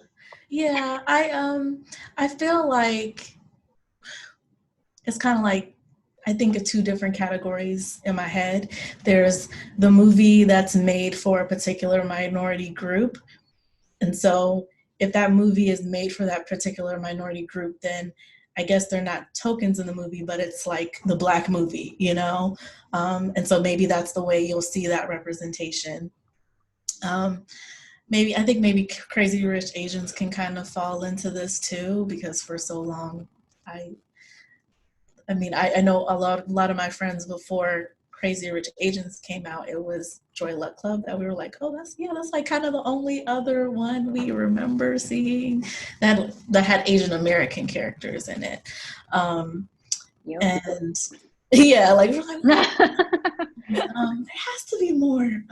Yeah, I feel like it's kind of like, I think of two different categories in my head. There's the movie that's made for a particular minority group. And so if that movie is made for that particular minority group, then I guess they're not tokens in the movie, but it's like the Black movie, and so maybe that's the way you'll see that representation. I think maybe Crazy Rich Asians can kind of fall into this too, because for so long, I know a lot of my friends, before Crazy Rich Asians came out, it was Joy Luck Club that we were like, oh, that's like kind of the only other one we remember seeing that had Asian American characters in it. And yeah, like, we're like, there has to be more.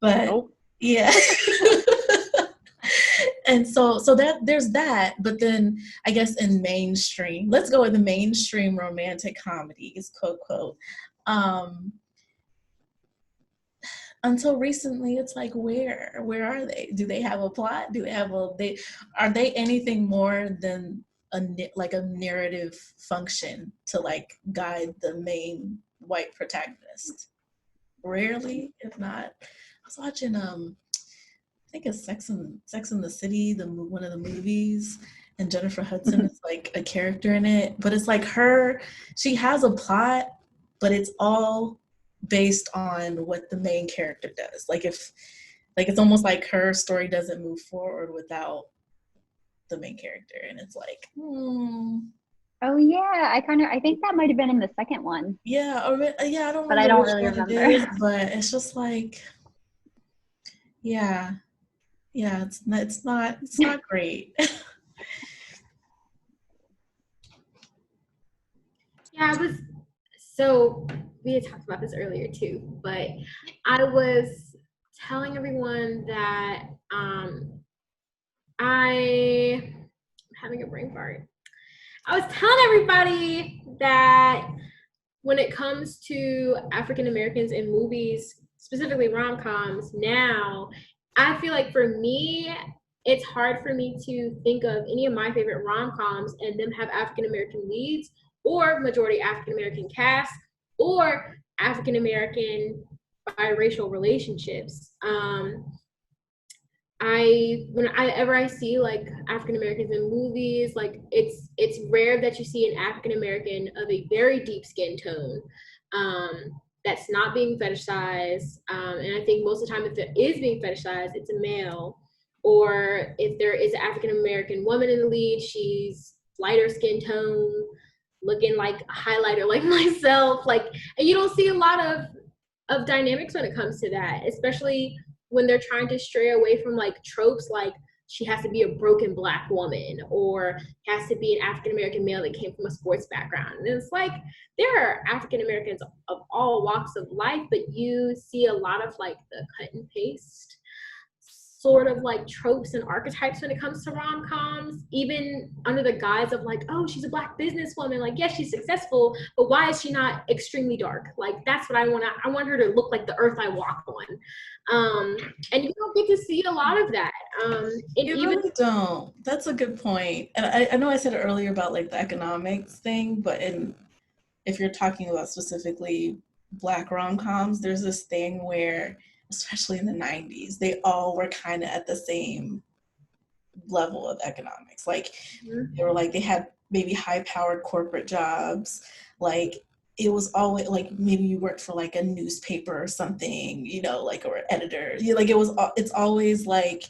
But nope. Yeah. And so that there's that, but then I guess in mainstream, let's go with the mainstream romantic comedies, quote, quote. Until recently, it's like, where are they? Do they have a plot? Are they anything more than a narrative function to like guide the main white protagonist? Rarely, if not. I was watching I think it's Sex and the City, one of the movies, and Jennifer Hudson is like a character in it. But it's like she has a plot, but it's all based on what the main character does. Like, it's almost like her story doesn't move forward without the main character, and it's like, Oh yeah, I think that might have been in the second one. Yeah, I don't remember. But I don't really remember. It is, but it's just like, yeah, it's not great. Yeah, we had talked about this earlier too, but I was telling everyone that I'm having a brain fart. I was telling everybody that when it comes to African Americans in movies, specifically rom-coms, now, I feel like for me, it's hard for me to think of any of my favorite rom-coms and them have African American leads, or majority African American cast, or African American biracial relationships. Whenever I see like African Americans in movies, like it's rare that you see an African American of a very deep skin tone that's not being fetishized. And I think most of the time, if it is being fetishized, it's a male. Or if there is an African American woman in the lead, she's lighter skin tone, looking like a highlighter like myself. Like, and you don't see a lot of dynamics when it comes to that, especially when they're trying to stray away from like tropes like she has to be a broken Black woman or has to be an African American male that came from a sports background. And it's like there are African Americans of all walks of life, but you see a lot of like the cut and paste sort of like tropes and archetypes when it comes to rom-coms, even under the guise of like, oh, she's a Black businesswoman. Like, yes, she's successful, but why is she not extremely dark? Like, that's what I want. I want her to look like the earth I walk on. And you don't get to see a lot of that. You really don't. That's a good point. And I know I said it earlier about like the economics thing, but if you're talking about specifically Black rom-coms, there's this thing where, especially in the 90s, they all were kind of at the same level of economics. Like they were like, they had maybe high-powered corporate jobs. Like it was always like, maybe you worked for like a newspaper or something, you know, like, or an editor. Like it's always like,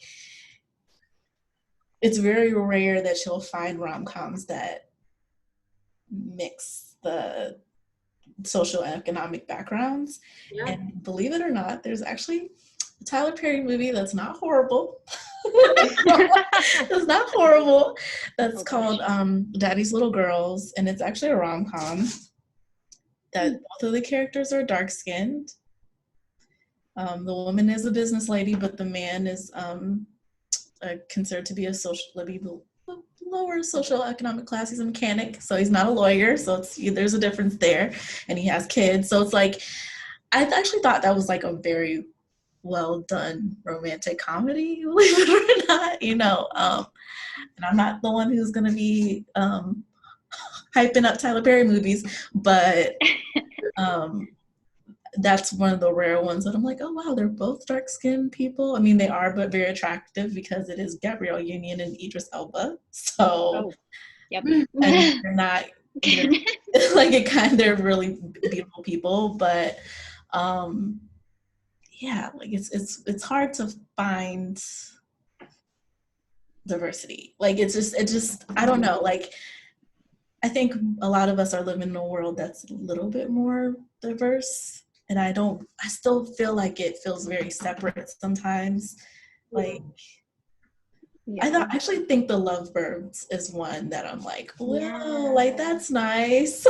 it's very rare that you'll find rom-coms that mix the social and economic backgrounds. Yeah. And believe it or not, there's actually a Tyler Perry movie that's not horrible. It's not horrible. That's called Daddy's Little Girls, and it's actually a rom-com that both of the characters are dark-skinned. The woman is a business lady, but the man is considered to be a lower social economic class. He's a mechanic, so he's not a lawyer, so there's a difference there, and he has kids. So it's like, I actually thought that was like a very well done romantic comedy, believe it or not, you know. And I'm not the one who's gonna be hyping up Tyler Perry movies, but that's one of the rare ones that I'm like, oh wow, they're both dark-skinned people. I mean, they are, but very attractive because it is Gabrielle Union and Idris Elba. So, yep. And they're not, like, they're really beautiful people, but yeah, like it's hard to find diversity. Like it just I don't know. Like I think a lot of us are living in a world that's a little bit more diverse. And I still feel like it feels very separate sometimes. Like, yeah. I actually think The Lovebirds is one that I'm like, whoa, like that's nice.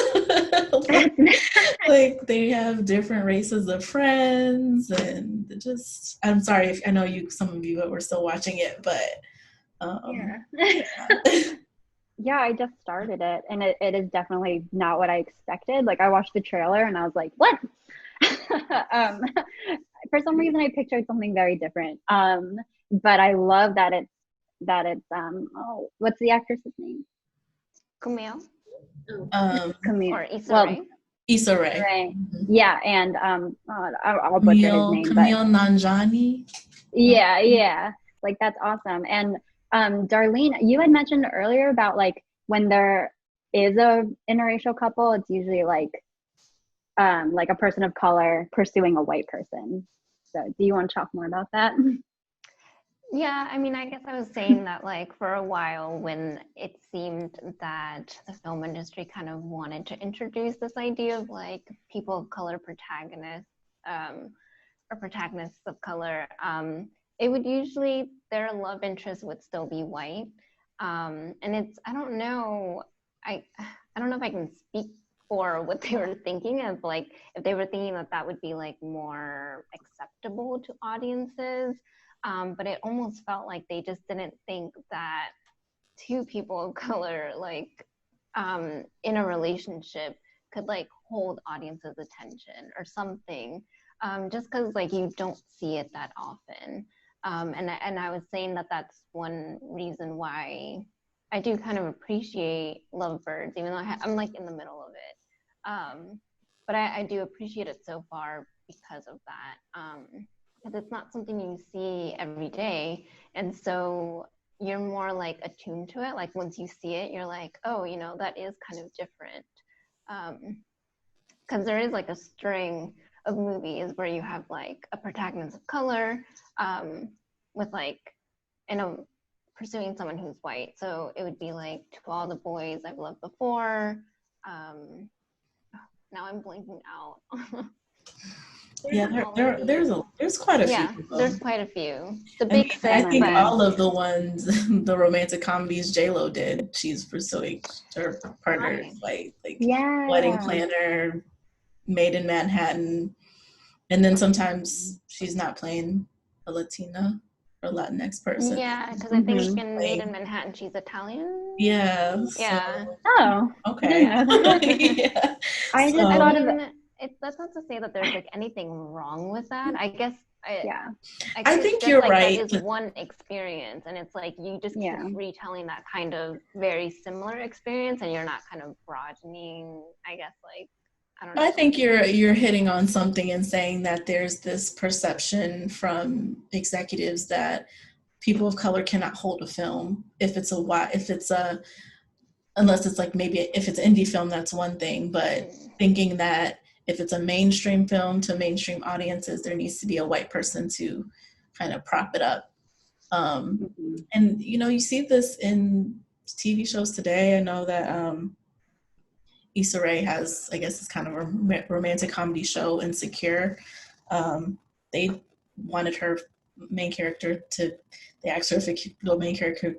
Like they have different races of friends, and just, I'm sorry if I know some of you were still watching it, but yeah, I just started it, and it is definitely not what I expected. Like I watched the trailer and I was like, what? For some reason I pictured something very different. But I love that it's what's the actress's name? Camille. Camille. Or Issa Rae. Issa Rae. Mm-hmm. Yeah, and I'll butcher his name. Camille Nanjiani. Yeah. Like that's awesome. And Darlene, you had mentioned earlier about like when there is a interracial couple, it's usually like a person of color pursuing a white person. So do you want to talk more about that? Yeah, I mean, I guess I was saying that like for a while when it seemed that the film industry kind of wanted to introduce this idea of like people of color protagonists or protagonists of color, it would usually, their love interest would still be white. And it's, I don't know if I can speak for what they were thinking of, like if they were thinking that would be like more acceptable to audiences. But it almost felt like they just didn't think that two people of color, like in a relationship, could like hold audiences' attention or something, just because like you don't see it that often. And I was saying that that's one reason why I do kind of appreciate Lovebirds, even though I'm like in the middle of it. But I do appreciate it so far because of that. Because it's not something you see every day, and so you're more like attuned to it. Like once you see it, you're like, oh, that is kind of different. Because there is like a string of movies where you have like a protagonist of color with like, pursuing someone who's white. So it would be like To All the Boys I've Loved Before. Now I'm blanking out. Yeah, there's quite a few. Yeah, there's quite a few. The I mean, big I six, think but all of the ones, the romantic comedies J-Lo did, she's pursuing her partner, like Yeah. Wedding Planner, Made in Manhattan, and then sometimes she's not playing a Latina or Latinx person. yeah, because I think in Made in Manhattan she's Italian. Yeah. Yeah. So, Oh, okay. I didn't know that. Yeah. I just So- thought I of it. mean, that's not to say that there's like anything wrong with that. I guess Yeah. I it's think just, you're like, right. That is one experience, and it's like you just keep retelling that kind of very similar experience, and you're not kind of broadening. I guess like I don't know. I think you're hitting on something in saying that there's this perception from executives that people of color cannot hold a film unless it's like maybe if it's indie film, that's one thing, but thinking that if it's a mainstream film to mainstream audiences, there needs to be a white person to kind of prop it up. And you see this in TV shows today. I know that Issa Rae has, I guess it's kind of a romantic comedy show, Insecure. They wanted her main character they asked her if the main character,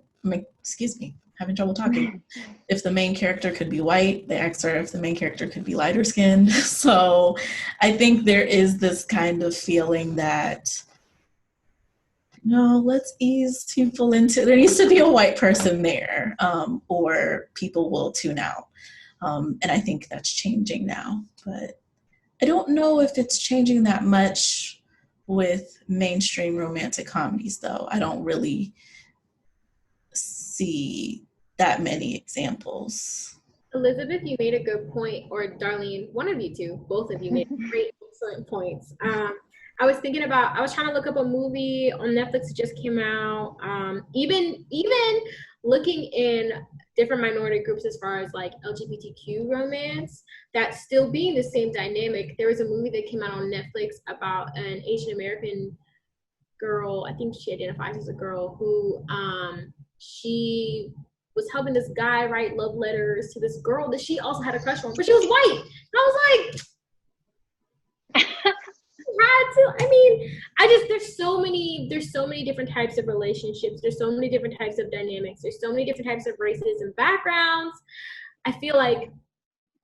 excuse me, having trouble talking. If the main character could be white, they asked her if the main character could be lighter skinned. So I think there is this kind of feeling that, let's ease people into, there needs to be a white person there, or people will tune out. And I think that's changing now, but I don't know if it's changing that much with mainstream romantic comedies, though. I don't really see that many examples. Elizabeth, you made a good point, or Darlene, one of you two, both of you made great, excellent points. I was trying to look up a movie on Netflix that just came out. Even looking in different minority groups as far as like LGBTQ romance, that's still being the same dynamic. There was a movie that came out on Netflix about an Asian American girl. I think she identifies as a girl who she was helping this guy write love letters to this girl that she also had a crush on, but she was white. And I was like, there's so many different types of relationships. There's so many different types of dynamics. There's so many different types of races and backgrounds. I feel like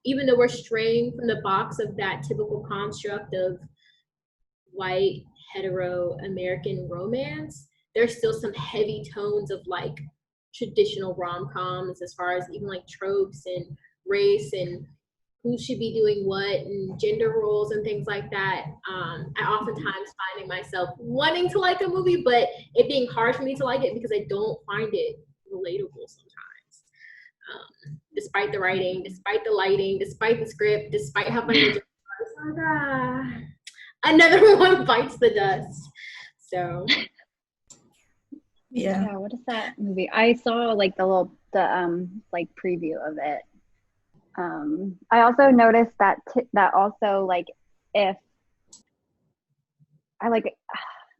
even though we're straying from the box of that typical construct of white, hetero, American romance, there's still some heavy tones of like traditional rom-coms as far as even like tropes and race and who should be doing what and gender roles and things like that. I oftentimes finding myself wanting to like a movie, but it being hard for me to like it because I don't find it relatable sometimes. Despite the writing, despite the lighting, despite the script, despite how funny the another one bites the dust. So yeah, what is that movie? I saw like the like preview of it. I also noticed that also like if I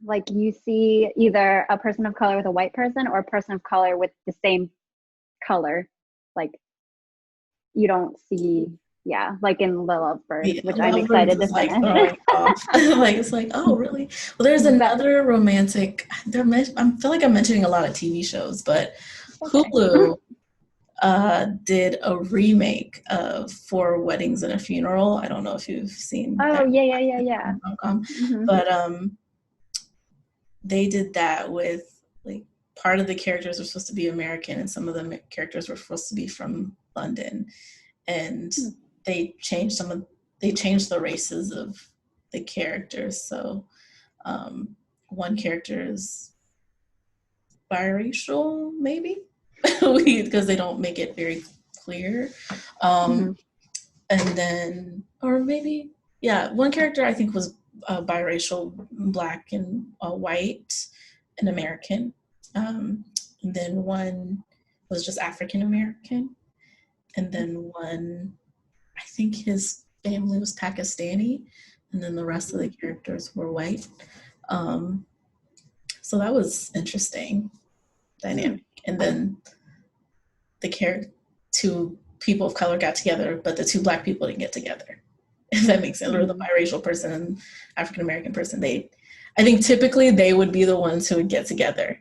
like you see either a person of color with a white person or a person of color with the same color, like you don't see like in The Lovebirds, which I'm excited to finish. Like it's like, oh really? Well, there's another romantic. I feel like I'm mentioning a lot of TV shows, but Hulu did a remake of Four Weddings and a Funeral. I don't know if you've seen. Oh yeah. But they did that with like part of the characters were supposed to be American and some of the characters were supposed to be from London, and they changed the races of the characters. So one character is biracial, maybe, because they don't make it very clear. And then, or maybe, one character I think was biracial, black and white and American. And then one was just African American. And then one, I think his family was Pakistani, and then the rest of the characters were white. So that was interesting dynamic. And then two people of color got together, but the two Black people didn't get together. If that makes sense, or the biracial person and African American person, I think typically they would be the ones who would get together,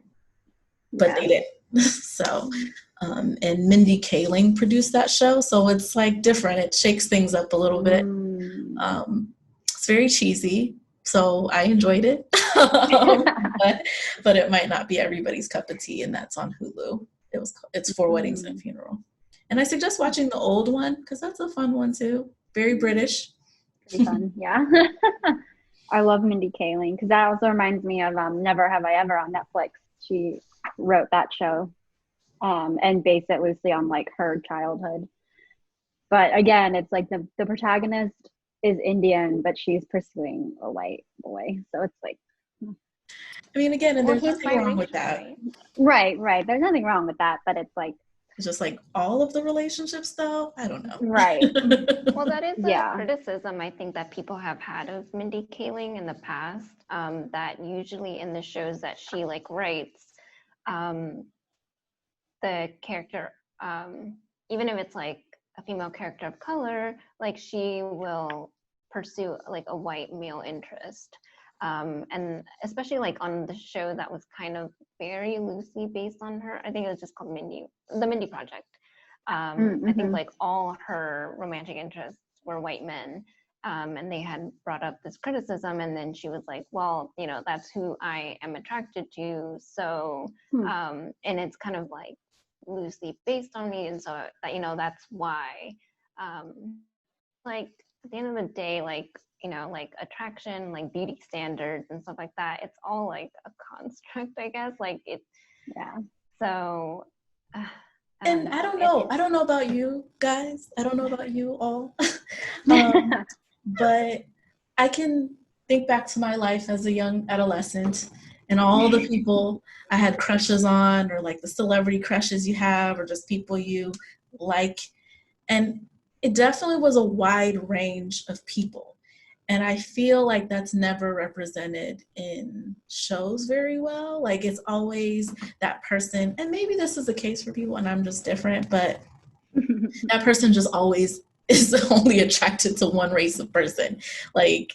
but they didn't. So, and Mindy Kaling produced that show, so it's like different. It shakes things up a little bit. It's very cheesy, so I enjoyed it, but it might not be everybody's cup of tea, and that's on Hulu. It's Four Weddings and a Funeral, and I suggest watching the old one because that's a fun one too. Very British. Pretty fun, yeah. I love Mindy Kaling because that also reminds me of Never Have I Ever on Netflix. She wrote that show and based it loosely on like her childhood. But again, it's like the protagonist is Indian, but she's pursuing a white boy. So it's like, I mean, again, and there's nothing wrong with that. Right. There's nothing wrong with that, but it's like, it's just like all of the relationships, though. I don't know. Right. Well, that is a criticism I think that people have had of Mindy Kaling in the past. That usually in the shows that she like writes, the character, even if it's like a female character of color, like she will pursue like a white male interest. And especially like on the show that was kind of very loosely based on her. I think it was just called The Mindy Project. I think like all her romantic interests were white men. And they had brought up this criticism, and then she was like, well, you know, that's who I am attracted to. So, and it's kind of like loosely based on me. And so, you know, that's why, like at the end of the day, like, you know, like attraction, like beauty standards and stuff like that, it's all like a construct, I guess. Like it's, so I don't know about you guys, I don't know about you all, but I can think back to my life as a young adolescent and all the people I had crushes on, or like the celebrity crushes you have, or just people you like, and it definitely was a wide range of people. And I feel like that's never represented in shows very well. Like it's always that person, and maybe this is the case for people and I'm just different, but that person just always is only attracted to one race of person. Like,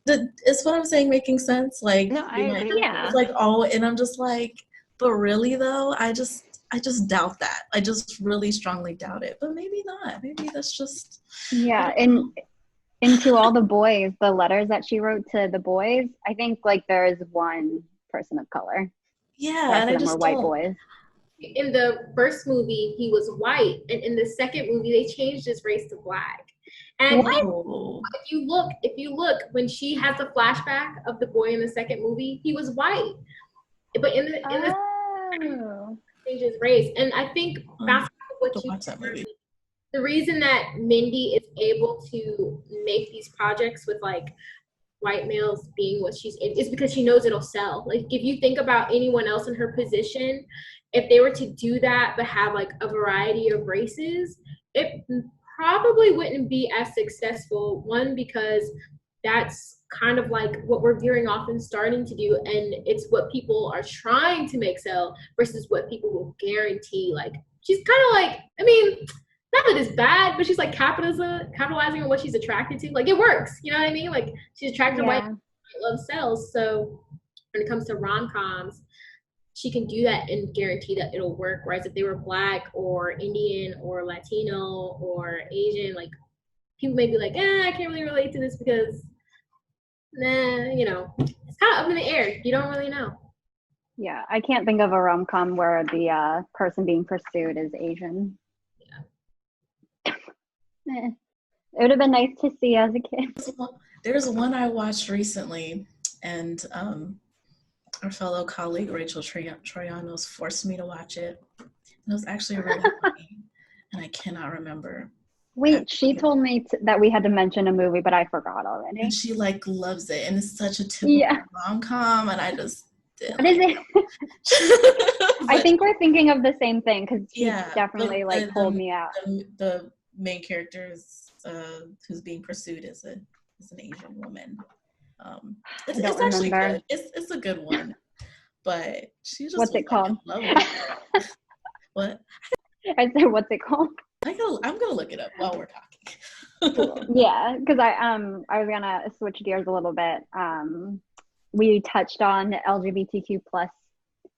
is what I'm saying making sense? Like, no, I agree. It's like all, and I'm just like, but really though, I just doubt that. I just really strongly doubt it. But maybe not. Maybe that's just And to all the boys, the letters that she wrote to the boys, I think like there is one person of color. Yeah, and I just were white boys. In the first movie, he was white, and in the second movie, they changed his race to Black. And if you look, when she has the flashback of the boy in the second movie, he was white, but in the changed his race. And I think that's what you watch that movie. The reason that Mindy is able to make these projects with like white males being what she's in is because she knows it'll sell. Like if you think about anyone else in her position, if they were to do that but have like a variety of races, it probably wouldn't be as successful. One, because that's kind of like what we're veering off and starting to do, and it's what people are trying to make sell versus what people will guarantee. Like she's kind of like, I mean, not that it's bad, but she's like capitalizing on what she's attracted to. Like it works, you know what I mean? Like she's attracted to white love sells. So when it comes to rom-coms, she can do that and guarantee that it'll work. Whereas if they were Black or Indian or Latino or Asian, like people may be like, I can't really relate to this because, you know, it's kind of up in the air. You don't really know. Yeah, I can't think of a rom-com where the person being pursued is Asian. It would have been nice to see as a kid. There's one I watched recently, and our fellow colleague Rachel Troyanos forced me to watch it. And it was actually really funny, and I cannot remember. Wait, she told me that we had to mention a movie, but I forgot already. And she like loves it, and it's such a typical rom-com, and I just didn't. What is it? I think we're thinking of the same thing because she definitely pulled me out. The main character is who's being pursued is a as an Asian woman. I don't It's actually remember. good. It's a good one, but she just What's was it called? like in love with her. What? I said, what's it called? I'm gonna look it up while we're talking. Cool. Yeah, because I was gonna switch gears a little bit. We touched on LGBTQ plus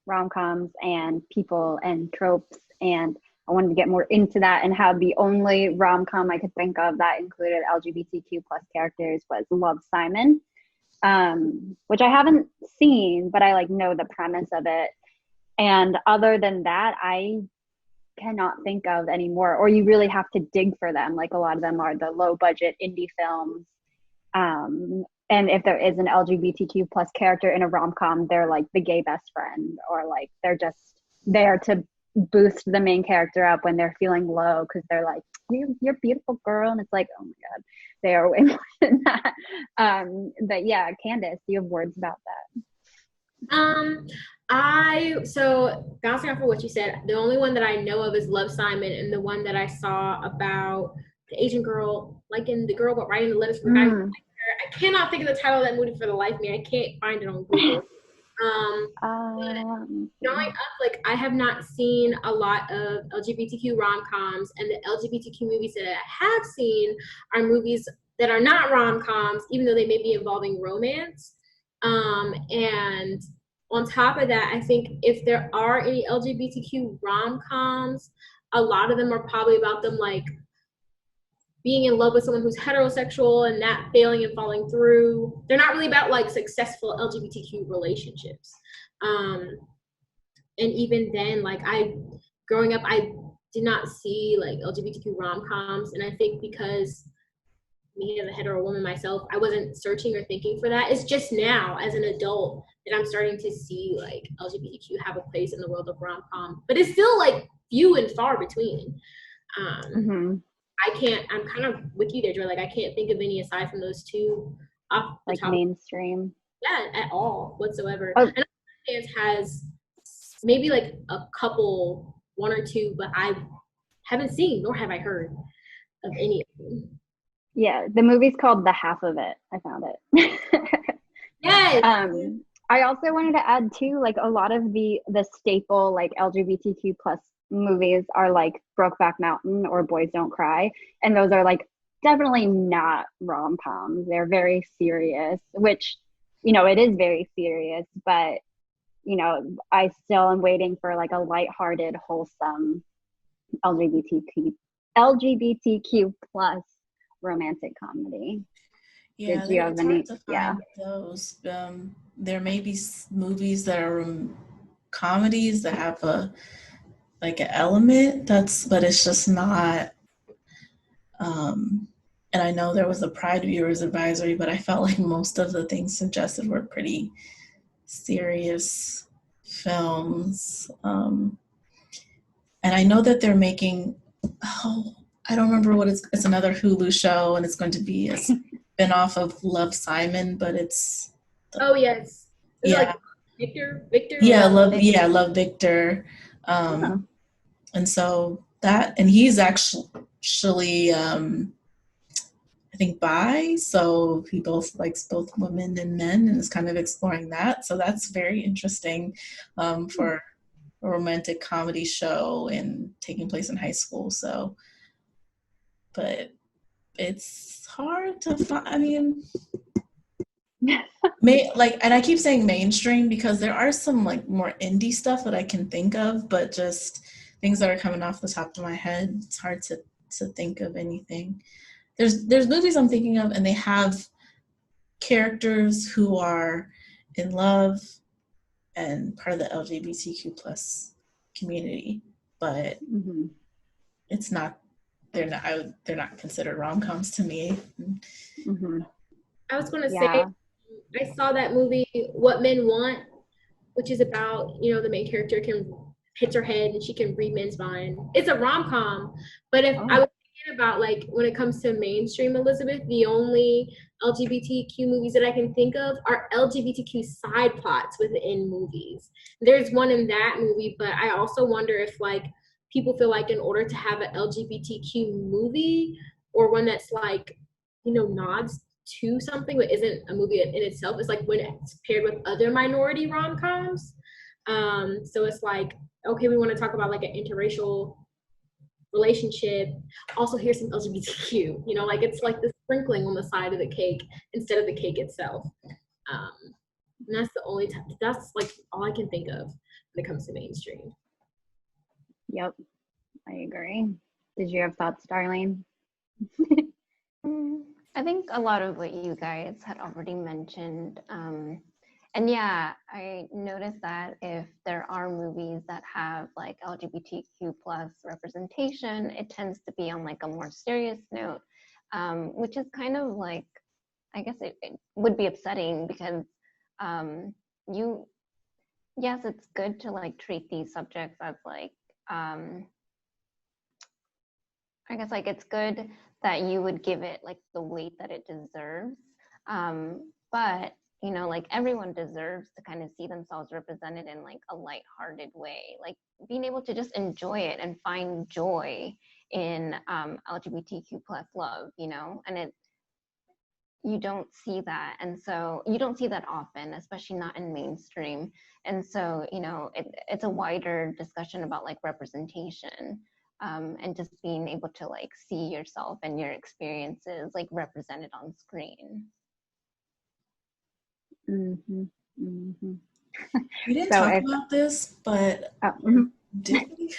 rom-coms and people and tropes, and I wanted to get more into that, and how the only rom-com I could think of that included LGBTQ plus characters was Love, Simon, which I haven't seen, but I like know the premise of it. And other than that, I cannot think of anymore, or you really have to dig for them. Like a lot of them are the low budget indie films. And if there is an LGBTQ plus character in a rom-com, they're like the gay best friend, or like they're just there to boost the main character up when they're feeling low, because they're like, you're a beautiful girl, and it's like, oh my god, they are way more than that. But yeah, Candice, do you have words about that? So bouncing off of what you said, the only one that I know of is Love, Simon, and the one that I saw about the Asian girl, like in the girl but writing the letters from I cannot think of the title of that movie for the life of me. I can't find it on Google. Growing up, like I have not seen a lot of LGBTQ rom-coms, and the LGBTQ movies that I have seen are movies that are not rom-coms, even though they may be involving romance. And on top of that, I think if there are any LGBTQ rom-coms, a lot of them are probably about them like being in love with someone who's heterosexual and that failing and falling through. They're not really about like successful LGBTQ relationships. And even then, like growing up, I did not see like LGBTQ rom-coms, and I think because me as a hetero woman myself, I wasn't searching or thinking for that. It's just now as an adult that I'm starting to see like LGBTQ have a place in the world of rom-com, but it's still like few and far between. I'm kind of with you there, Joy. Like I can't think of any aside from those two off the Like top. mainstream. Yeah, at all whatsoever. Oh. And Dance has maybe like a couple, one or two, but I haven't seen nor have I heard of any of them. Yeah, the movie's called The Half of It. I found it. Yes. I also wanted to add too, like a lot of the staple like LGBTQ plus movies are like Brokeback Mountain or Boys Don't Cry, and those are like definitely not rom-coms. They're very serious, which, you know, it is very serious, but you know, I still am waiting for like a lighthearted, wholesome LGBTQ plus romantic comedy. Yeah, Did you have it's any? hard to find those. There may be movies that are comedies that have a like an element but it's just not. And I know there was a Pride Viewers Advisory, but I felt like most of the things suggested were pretty serious films. And I know that they're making, I don't remember what it's another Hulu show, and it's going to be a spin-off of Love, Simon, but it's Yes. Yeah. Like Victor? Yeah, Love Victor. And so that, and he's actually I think bi, so he both likes both women and men and is kind of exploring that. So that's very interesting for a romantic comedy show and taking place in high school. So, but it's hard to find. I mean, and I keep saying mainstream because there are some like more indie stuff that I can think of, but just things that are coming off the top of my head, it's hard to think of anything. There's movies I'm thinking of, and they have characters who are in love and part of the LGBTQ plus community, but it's not. They're not considered rom-coms to me. I was going to say, I saw that movie What Men Want, which is about, you know, the main character hits her head and she can read men's mind. It's a rom-com, but if I was thinking about like when it comes to mainstream, Elizabeth, the only LGBTQ movies that I can think of are LGBTQ side plots within movies. There's one in that movie, but I also wonder if like people feel like in order to have an LGBTQ movie or one that's like, you know, nods to something but isn't a movie in itself. It's like when it's paired with other minority rom-coms. So it's like, okay, we want to talk about like an interracial relationship. Also, here's some LGBTQ. You know, like it's like the sprinkling on the side of the cake instead of the cake itself. And that's the only time. That's like all I can think of when it comes to mainstream. Yep, I agree. Did you have thoughts, Darlene? I think a lot of what you guys had already mentioned. And yeah, I noticed that if there are movies that have like LGBTQ plus representation, it tends to be on like a more serious note, which is kind of like, I guess it would be upsetting because yes, it's good to like treat these subjects as like, I guess like it's good that you would give it like the weight that it deserves. But you know, like everyone deserves to kind of see themselves represented in like a lighthearted way, like being able to just enjoy it and find joy in LGBTQ plus love, you know, and you don't see that. And so you don't see that often, especially not in mainstream. And so, you know, it's a wider discussion about like representation. And just being able to like see yourself and your experiences like represented on screen. Mm-hmm. Mm-hmm. We didn't talk about this, but did we?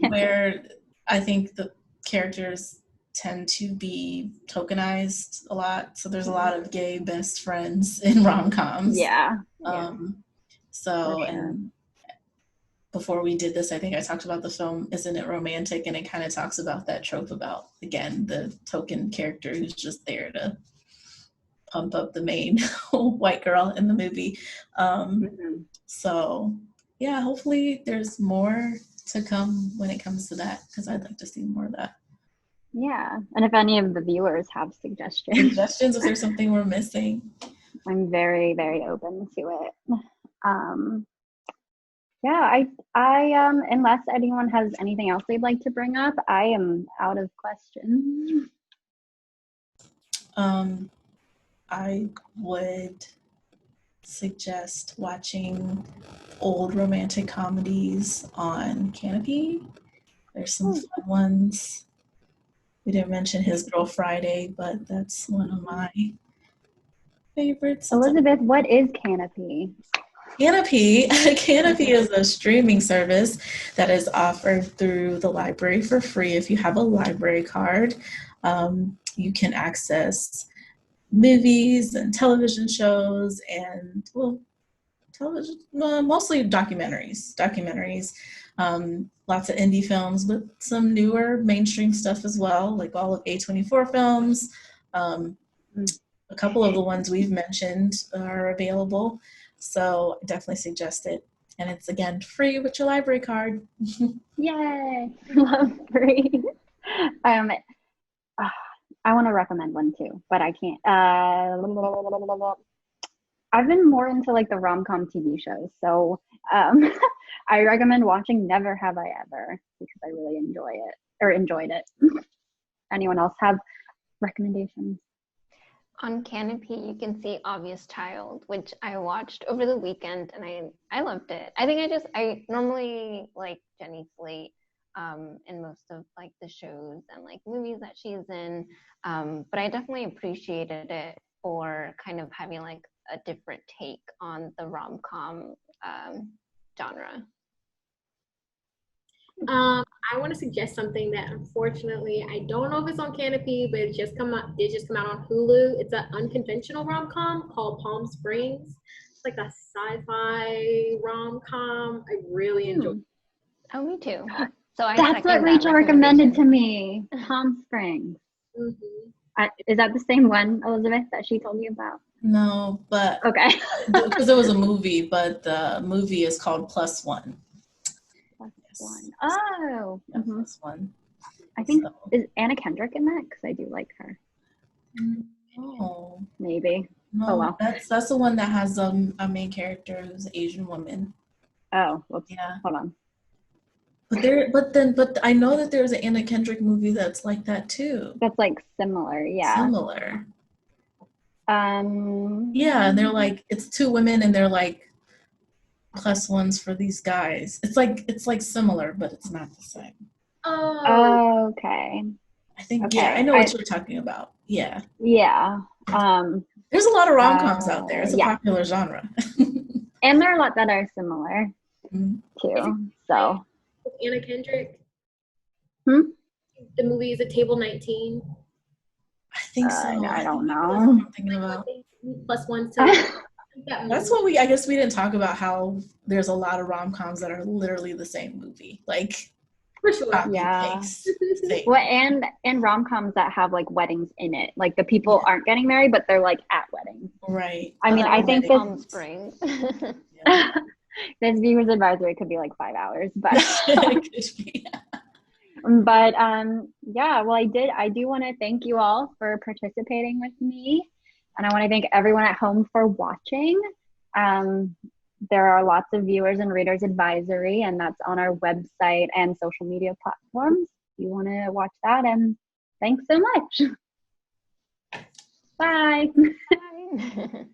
Where I think the characters tend to be tokenized a lot. So there's a lot of gay best friends in rom-coms. Yeah. So, and before we did this, I think I talked about the film Isn't It Romantic? And it kind of talks about that trope about, again, the token character who's just there to pump up the main white girl in the movie. So, yeah, hopefully there's more to come when it comes to that, because I'd like to see more of that. Yeah, and if any of the viewers have suggestions, if there's something we're missing, I'm very, very open to it. Yeah, I unless anyone has anything else they'd like to bring up, I am out of questions. I would suggest watching old romantic comedies on Canopy. There's some fun ones. We didn't mention His Girl Friday, but that's one of my favorites. Elizabeth, what is Canopy? Canopy is a streaming service that is offered through the library for free. If you have a library card, you can access movies and television shows and mostly documentaries. Lots of indie films, but some newer mainstream stuff as well, like all of A24 films. A couple of the ones we've mentioned are available, so I definitely suggest it. And it's, again, free with your library card. Yay! Love free. I want to recommend one too, but I can't. I've been more into like the rom-com TV shows, so I recommend watching Never Have I Ever because I really enjoyed it. Anyone else have recommendations? On Canopy, you can see Obvious Child, which I watched over the weekend, and I loved it. I think I normally like Jenny Slate in most of like the shows and like movies that she's in, but I definitely appreciated it for kind of having like a different take on the rom-com genre. I want to suggest something that unfortunately I don't know if it's on Canopy, but it just come out on Hulu. It's an unconventional rom-com called Palm Springs. It's like a sci-fi rom-com. I really enjoyed it. Oh, me too. So that's what Rachel recommended to me. Palm Springs. Is that the same one, Elizabeth, that she told you about? No, but okay, because it was a movie, but the movie is called Plus One. One. Oh, Plus One. I think is Anna Kendrick in that? Because I do like her. Oh, maybe. No, oh well, that's the one that has a main character who's an Asian woman. Oh, well, yeah. Hold on. But I know that there's an Anna Kendrick movie that's like that too. That's like similar, yeah. Similar. Yeah, and they're like, it's two women and they're like plus ones for these guys. It's like similar, but it's not the same. Oh, Okay. I think Okay. I know what you're talking about. Yeah. Yeah. There's a lot of rom-coms out there. It's a Yeah. popular genre. And there are a lot that are similar Mhm. too. So with Anna Kendrick. Hmm? The movie is a Table 19. I think so. no, I don't think know. that's what I'm thinking about. Plus one to That's what I guess we didn't talk about, how there's a lot of rom-coms that are literally the same movie. Like, for sure. copy Yeah. paste. Same. Well, and rom-coms that have like weddings in it. Like the people aren't getting married, but they're like at weddings. Right. I mean, I think Palm Springs. this viewer's advisory could be like 5 hours, but It could be. but yeah, well, I do want to thank you all for participating with me, and I want to thank everyone at home for watching. There are lots of viewers and readers advisory, and that's on our website and social media platforms if you want to watch that. And thanks so much. Bye. Bye.